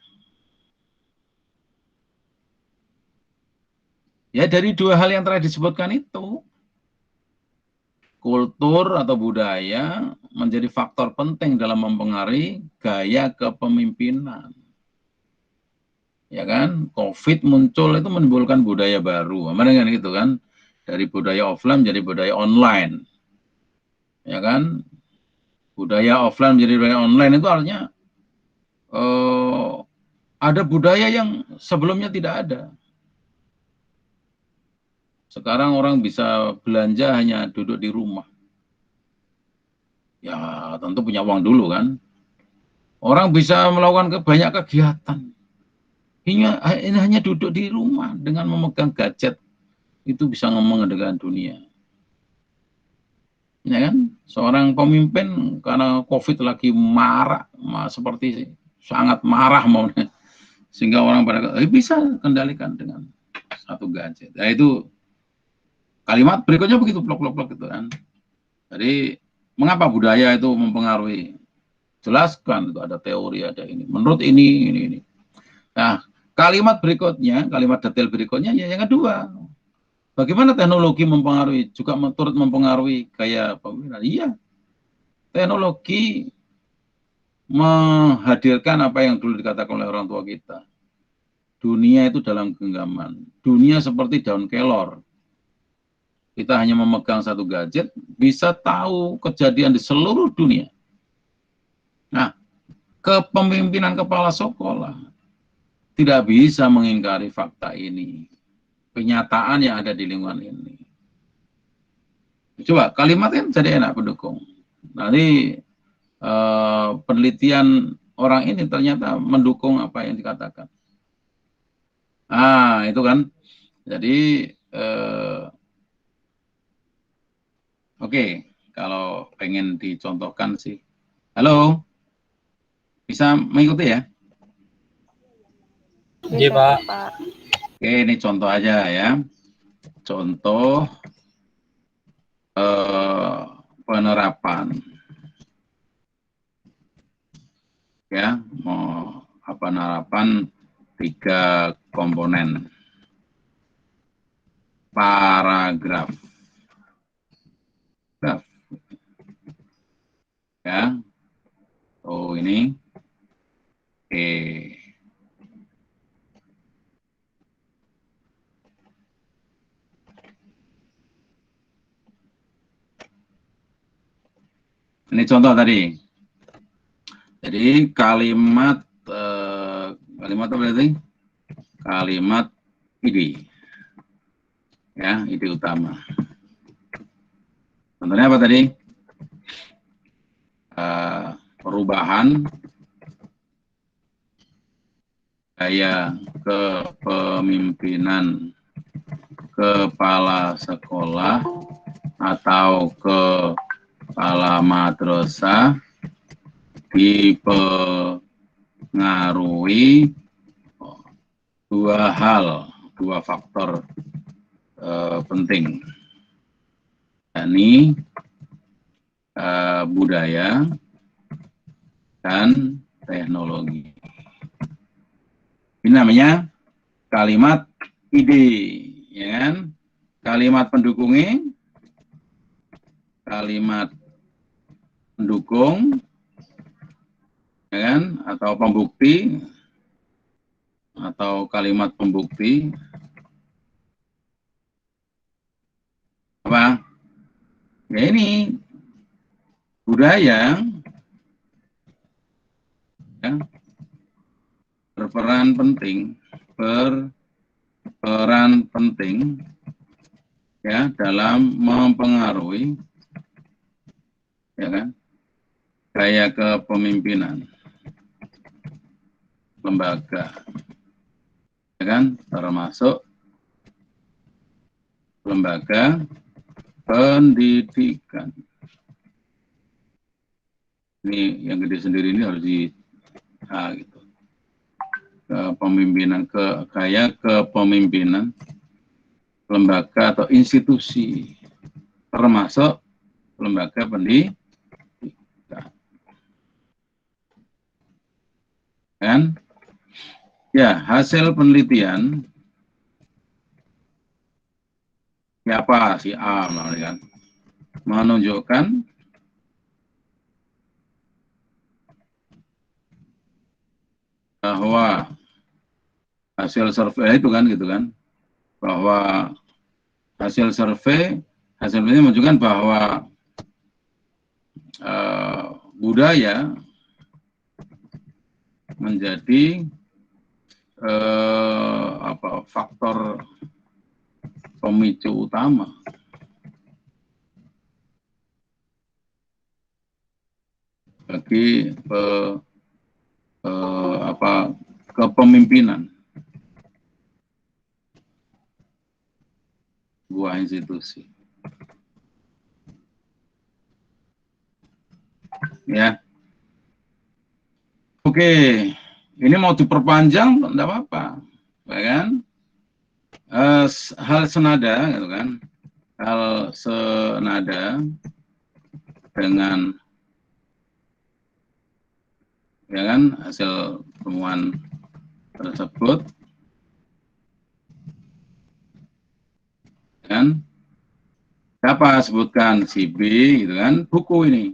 Ya dari 2 hal yang telah disebutkan itu. Kultur atau budaya menjadi faktor penting dalam mempengaruhi gaya kepemimpinan. Ya kan? COVID muncul itu menimbulkan budaya baru. Mana kan gitu kan? Dari budaya offline menjadi budaya online. Ya kan? Budaya offline menjadi budaya online itu artinya ada budaya yang sebelumnya tidak ada. Sekarang orang bisa belanja hanya duduk di rumah. Ya tentu punya uang dulu kan. Orang bisa melakukan banyak kegiatan. Ini hanya duduk di rumah dengan memegang gadget itu bisa ngomong dengan dunia. Ya kan? Seorang pemimpin karena COVID lagi marah, seperti sangat marah maunya, sehingga orang pada bisa kendalikan dengan satu gadget. Nah, itu kalimat berikutnya begitu blok-blok gitu kan. Jadi mengapa budaya itu mempengaruhi? Jelaskan itu ada teori, ada ini. Menurut ini. Nah, kalimat berikutnya, kalimat detail berikutnya ya yang kedua. Bagaimana teknologi mempengaruhi, juga turut mempengaruhi gaya pemimpinan? Iya, teknologi menghadirkan apa yang dulu dikatakan oleh orang tua kita. Dunia itu dalam genggaman. Dunia seperti daun kelor. Kita hanya memegang satu gadget, bisa tahu kejadian di seluruh dunia. Nah, kepemimpinan kepala sekolah tidak bisa mengingkari fakta ini. Kenyataan yang ada di lingkungan ini. Coba kalimatnya jadi enak pendukung. Nanti penelitian orang ini ternyata mendukung apa yang dikatakan. Ah, itu kan. Jadi oke, kalau pengen dicontohkan sih. Halo, bisa mengikuti ya? Iya, Pak. Oke, ini contoh aja ya. Contoh penerapan. Ya, mau penerapan 3 komponen. Paragraf. Ya. Oh, ini. Oke. Ini contoh tadi. Jadi kalimat apa berarti? Kalimat ide. Ya, ide utama. Contohnya apa tadi? Perubahan gaya kepemimpinan kepala sekolah atau kepala madrasah dipengaruhi 2 faktor penting, yakni budaya dan teknologi. Ini namanya kalimat ide, ya kan? Kalimat pendukungnya, kalimat pendukung, ya kan? Atau pembukti, atau kalimat pembukti. Apa? Ya ini budaya ya, berperan penting ya dalam mempengaruhi ya kan gaya kepemimpinan lembaga ya kan, termasuk lembaga pendidikan. Ini yang gede sendiri ini harus di gitu. Kepemimpinan gaya kepemimpinan lembaga atau institusi, termasuk lembaga pendidikan. Kan? Ya, hasil penelitian siapa si A kan, menunjukkan bahwa hasil survei itu kan gitu kan, bahwa hasil survei ini menunjukkan bahwa budaya menjadi faktor pemicu utama bagi kepemimpinan sebuah institusi. Ya. Oke, ini mau diperpanjang enggak apa-apa. Ya kan? Hal senada gitu kan. Hal senada dengan ya kan hasil temuan tersebut kan siapa sebutkan si B gitu kan buku ini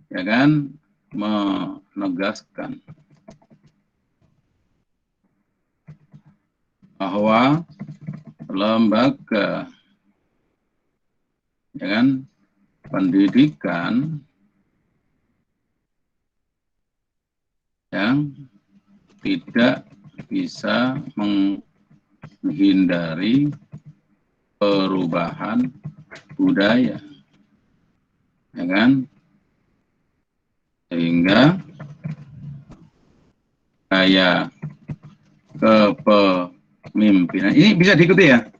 ya kan menegaskan bahwa lembaga ya kan pendidikan yang tidak bisa menghindari perubahan budaya, ya kan? Sehingga gaya kepemimpinan ini bisa diikuti ya?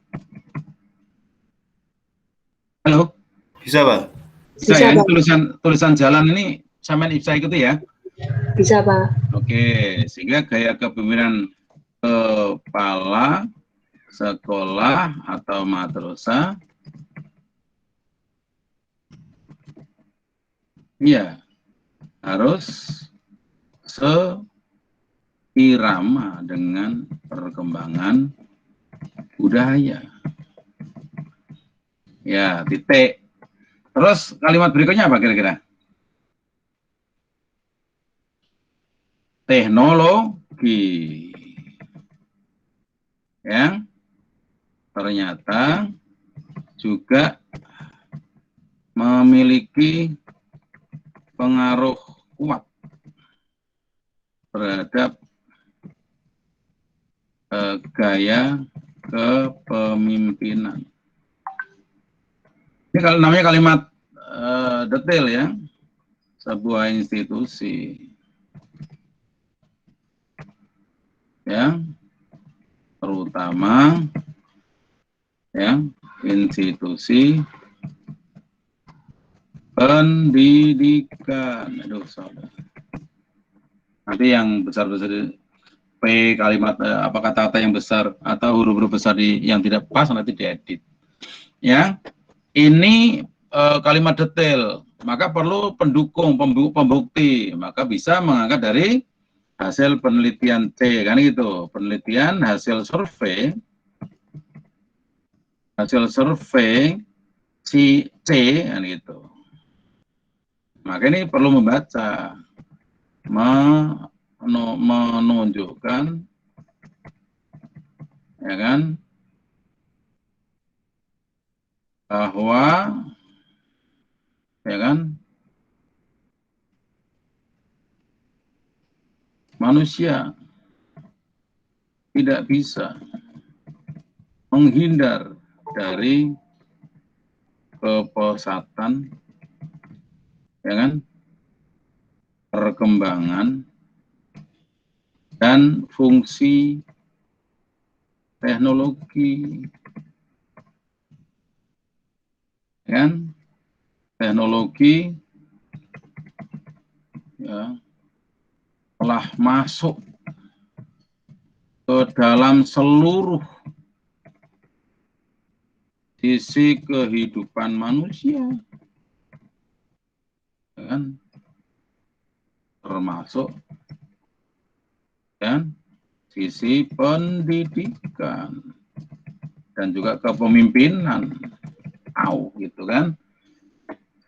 Halo? Bisa, Pak? Bisa Bisa, ya? Ini Pak. tulisan jalan ini sampean bisa ikuti ya? Bisa, Pak. Oke, sehingga gaya kepemimpinan kepala sekolah atau madrasah iya harus seirama dengan perkembangan budaya. Ya, titik. Terus kalimat berikutnya apa kira-kira? Teknologi yang ternyata juga memiliki pengaruh kuat terhadap gaya kepemimpinan. Ini kalau namanya kalimat detail ya, sebuah institusi ya, terutama ya institusi pendidikan. Aduh, saudara. Nanti yang besar-besar P kalimat apa kata-kata yang besar atau huruf-huruf besar yang tidak pas nanti diedit. Ya, ini kalimat detail, maka perlu pendukung, pembukti, maka bisa mengangkat dari hasil penelitian C, kan gitu, penelitian hasil survei si C, kan gitu. Maka ini perlu membaca, menunjukkan, ya kan, bahwa, ya kan, manusia tidak bisa menghindar dari kepesatan, ya kan, perkembangan dan fungsi teknologi, ya kan, teknologi ya telah masuk ke dalam seluruh sisi kehidupan manusia, ya kan, termasuk dan sisi pendidikan dan juga kepemimpinan, gitu kan.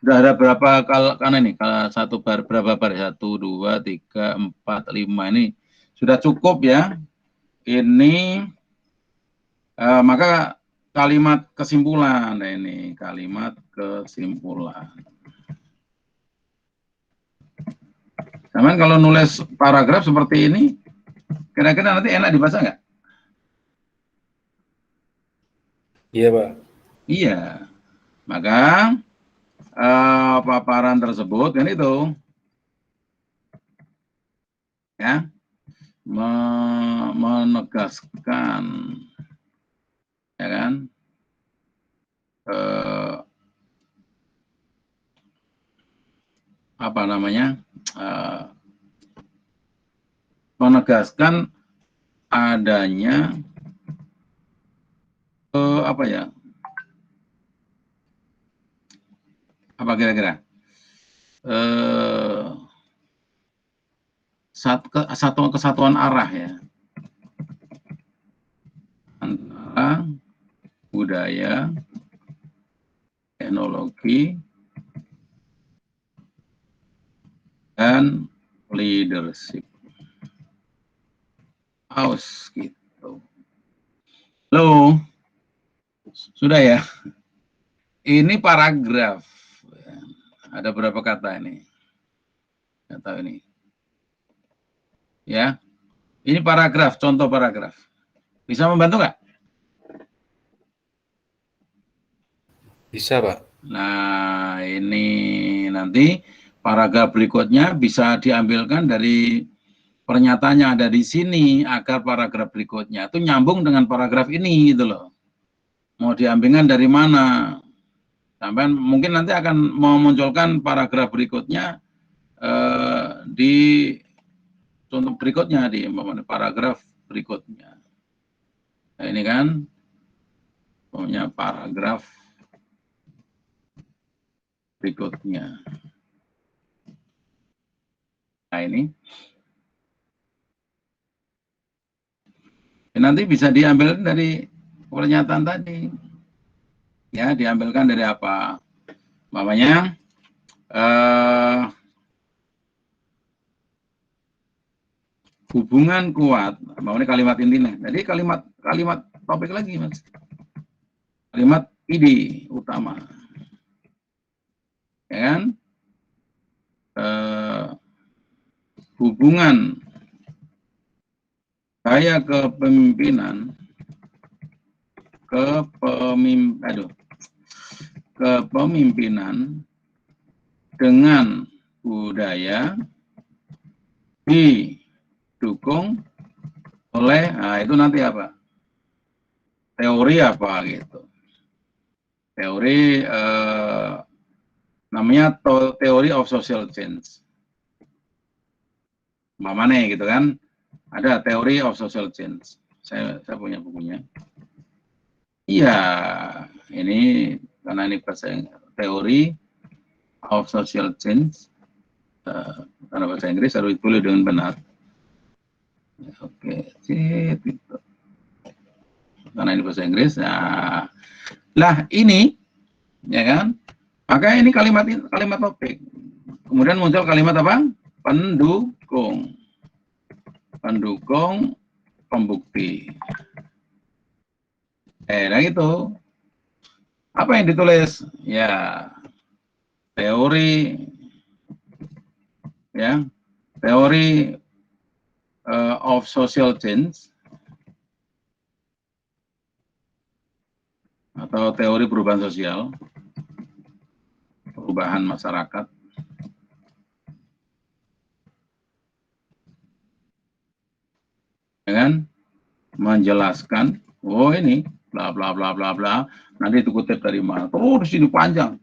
Sudah ada berapa karena ini kalau satu bar berapa bar 1, 2, 3, 4, 5 ini sudah cukup ya. Ini maka kalimat kesimpulan, nah ini kalimat kesimpulan. Cuman kalau nulis paragraf seperti ini, kira-kira nanti enak dibaca nggak? Iya, Pak. Iya, maka paparan tersebut kan itu, ya, menegaskan, ya kan, namanya, menegaskan adanya apa ya? Apa kira-kira? Satu kesatuan arah ya antara budaya, teknologi, dan leadership. Aus gitu. Halo, sudah ya? Ini paragraf. Ada berapa kata ini? Nggak tahu ini. Ya, ini paragraf, contoh paragraf. Bisa membantu nggak? Bisa, Pak. Nah, ini nanti paragraf berikutnya bisa diambilkan dari pernyataan yang ada di sini agar paragraf berikutnya itu nyambung dengan paragraf ini gitu loh. Mau diambilkan dari mana? Sampai mungkin nanti akan memunculkan paragraf berikutnya di contoh berikutnya di paragraf berikutnya. Nah, ini kan punya paragraf berikutnya. Nah, ini nanti bisa diambil dari pernyataan tadi. Ya, diambilkan dari apa? Namanya hubungan kuat. Ini kalimat intinya. Jadi kalimat topik lagi, Mas. Kalimat ide utama. Ya kan? Hubungan gaya kepemimpinan kepemimpinan dengan budaya didukung oleh, nah itu nanti apa? Teori apa gitu. Teori namanya teori of social change. Mana gitu kan? Ada teori of social change. Saya punya bukunya. Iya, ini karena ini bahasa teori of social change. Karena bahasa Inggris harus ditulis dengan benar. Oke, gitu. Karena ini bahasa Inggris. Nah, lah ini, ya kan? Maka ini kalimat topik. Kemudian muncul kalimat apa? Pendukung. Pendukung pembukti. Nah gitu. Apa yang ditulis? Ya, teori, ya, teori of social change atau teori perubahan sosial, perubahan masyarakat. Dengan menjelaskan, oh ini bla bla bla bla bla, nanti itu kutip dari mana? Terus di sini panjang.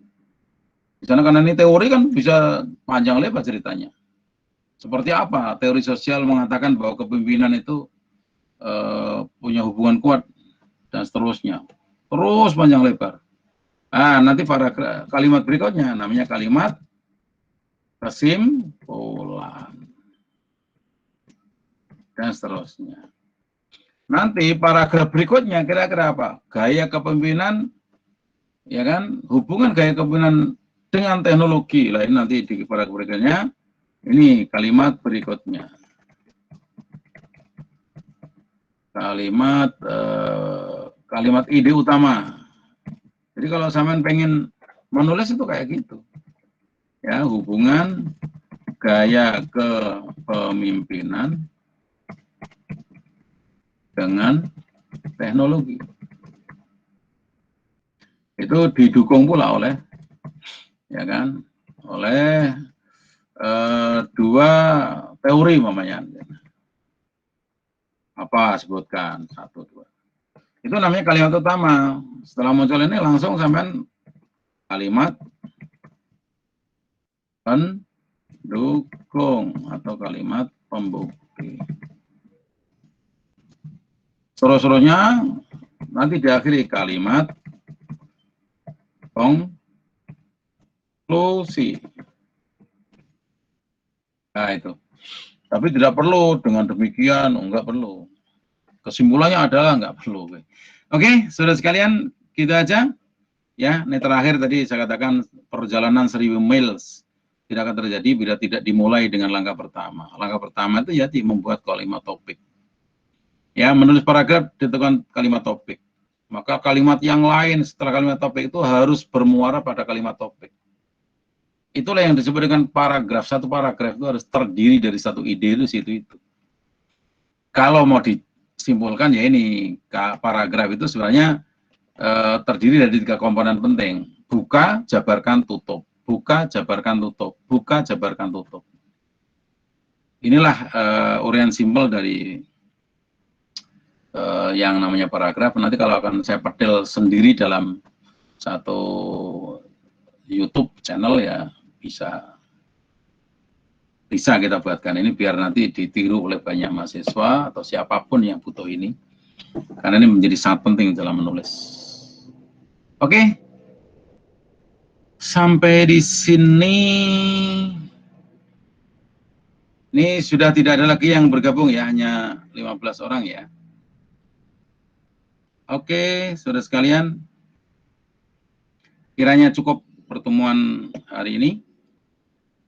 Di sana karena ini teori kan bisa panjang lebar ceritanya. Seperti apa? Teori sosial mengatakan bahwa kepemimpinan itu punya hubungan kuat dan seterusnya. Terus panjang lebar. Nah, nanti pada kalimat berikutnya namanya kalimat kesimpulan. Dan seterusnya. Nanti paragraf berikutnya kira-kira apa? Gaya kepemimpinan, ya kan? Hubungan gaya kepemimpinan dengan teknologi. Lah ini nanti di paragraf berikutnya. Ini kalimat berikutnya. Kalimat ide utama. Jadi kalau sampean pengen menulis itu kayak gitu. Ya, hubungan gaya kepemimpinan dengan teknologi. Itu didukung pula oleh, ya kan, oleh dua teori namanya. Apa sebutkan? 1, 2. Itu namanya kalimat utama. Setelah muncul ini langsung sampean kalimat pendukung atau kalimat pembukti. Suruh-suruhnya nanti diakhiri kalimat konklusi. Nah itu. Tapi tidak perlu dengan demikian, enggak perlu. Kesimpulannya adalah enggak perlu. Oke, saudara sekalian, gitu aja. Ya, ini terakhir tadi saya katakan perjalanan 1000 miles tidak akan terjadi bila tidak dimulai dengan langkah pertama. Langkah pertama itu ya membuat kalimat topik. Ya, menulis paragraf ditentukan kalimat topik. Maka kalimat yang lain setelah kalimat topik itu harus bermuara pada kalimat topik. Itulah yang disebut dengan paragraf. Satu paragraf itu harus terdiri dari satu ide itu. Kalau mau disimpulkan ya ini paragraf itu sebenarnya terdiri dari 3 komponen penting. Buka, jabarkan, tutup. Buka, jabarkan, tutup. Buka, jabarkan, tutup. Inilah uraian simpel dari yang namanya paragraf. Nanti kalau akan saya pedal sendiri dalam satu YouTube channel ya bisa kita buatkan ini biar nanti ditiru oleh banyak mahasiswa atau siapapun yang butuh ini, karena ini menjadi sangat penting dalam menulis. Oke, sampai di sini ini sudah tidak ada lagi yang bergabung ya, hanya 15 orang ya. Oke, saudara sekalian, kiranya cukup pertemuan hari ini.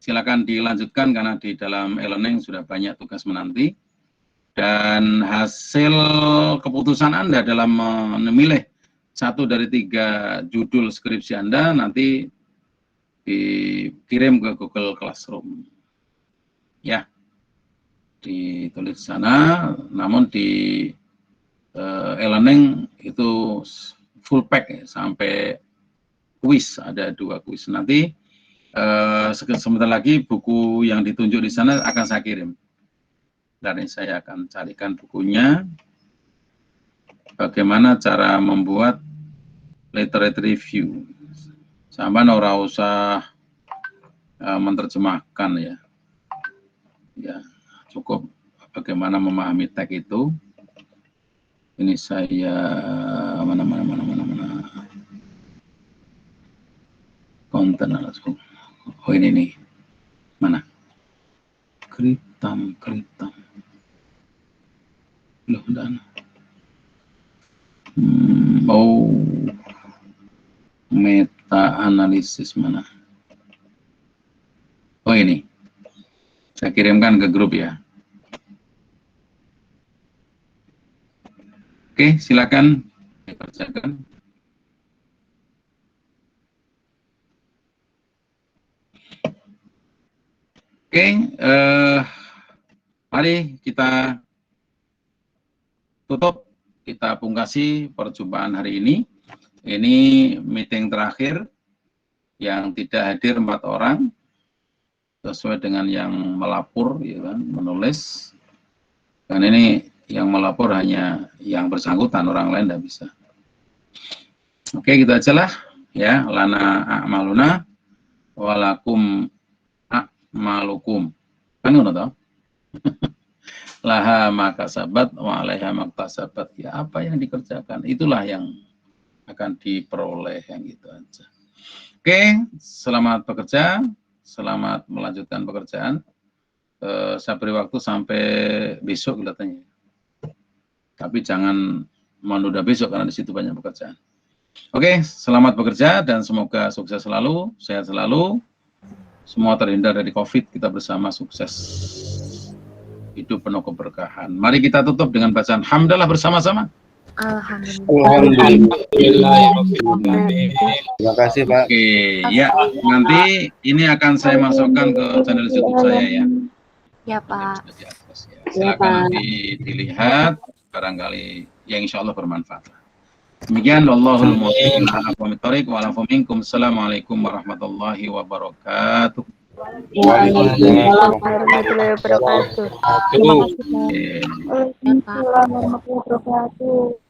Silakan dilanjutkan karena di dalam e-learning sudah banyak tugas menanti. Dan hasil keputusan Anda dalam memilih 1 dari 3 judul skripsi Anda nanti dikirim ke Google Classroom. Ya, ditulis sana, namun di e-learning itu full pack ya, sampai kuis, ada 2 kuis. Nanti sebentar lagi buku yang ditunjuk di sana akan saya kirim. Dan saya akan carikan bukunya. Bagaimana cara membuat literate review. Sampai ora usah menerjemahkan ya. Ya, cukup bagaimana memahami teks itu. Ini saya mana konten langsung. Oh ini nih, mana? Kritam. Loh, dan meta analisis mana? Oh ini, saya kirimkan ke grup ya. Oke, silakan dikerjakan. Oke, mari kita tutup, kita pungkasi perjumpaan hari ini. Ini meeting terakhir yang tidak hadir 4 orang, sesuai dengan yang melapor, ya kan, menulis. Dan ini yang melapor hanya yang bersangkutan, orang lain tidak bisa. Oke, gitu aja lah ya. Lana a'maluna walakum a'malukum. Kan ngono toh? Laha makasabat wa 'alaiha maktasabat. Ya, apa yang dikerjakan itulah yang akan diperoleh, yang gitu aja. Oke, selamat bekerja, selamat melanjutkan pekerjaan. Saya beri waktu sampai besok kelihatannya. Tapi jangan menunda besok karena di situ banyak pekerjaan. Oke, selamat bekerja dan semoga sukses selalu, sehat selalu. Semua terhindar dari COVID, kita bersama sukses. Hidup penuh keberkahan. Mari kita tutup dengan bacaan hamdalah bersama-sama. Alhamdulillah. Terima kasih Pak. Oke, ya nanti ini akan saya masukkan ke channel YouTube saya ya. Ya Pak. Silakan nanti dilihat, barangkali yang insya Allah bermanfaat. Demikian, wallahul muwaffiq ila aqwamit thoriq wa alafu minkum. Assalamualaikum warahmatullahi wabarakatuh. Waalaikumsalam warahmatullahi wabarakatuh. Terima kasih Pak. Oke. Waalaikumsalam warahmatullahi wabarakatuh.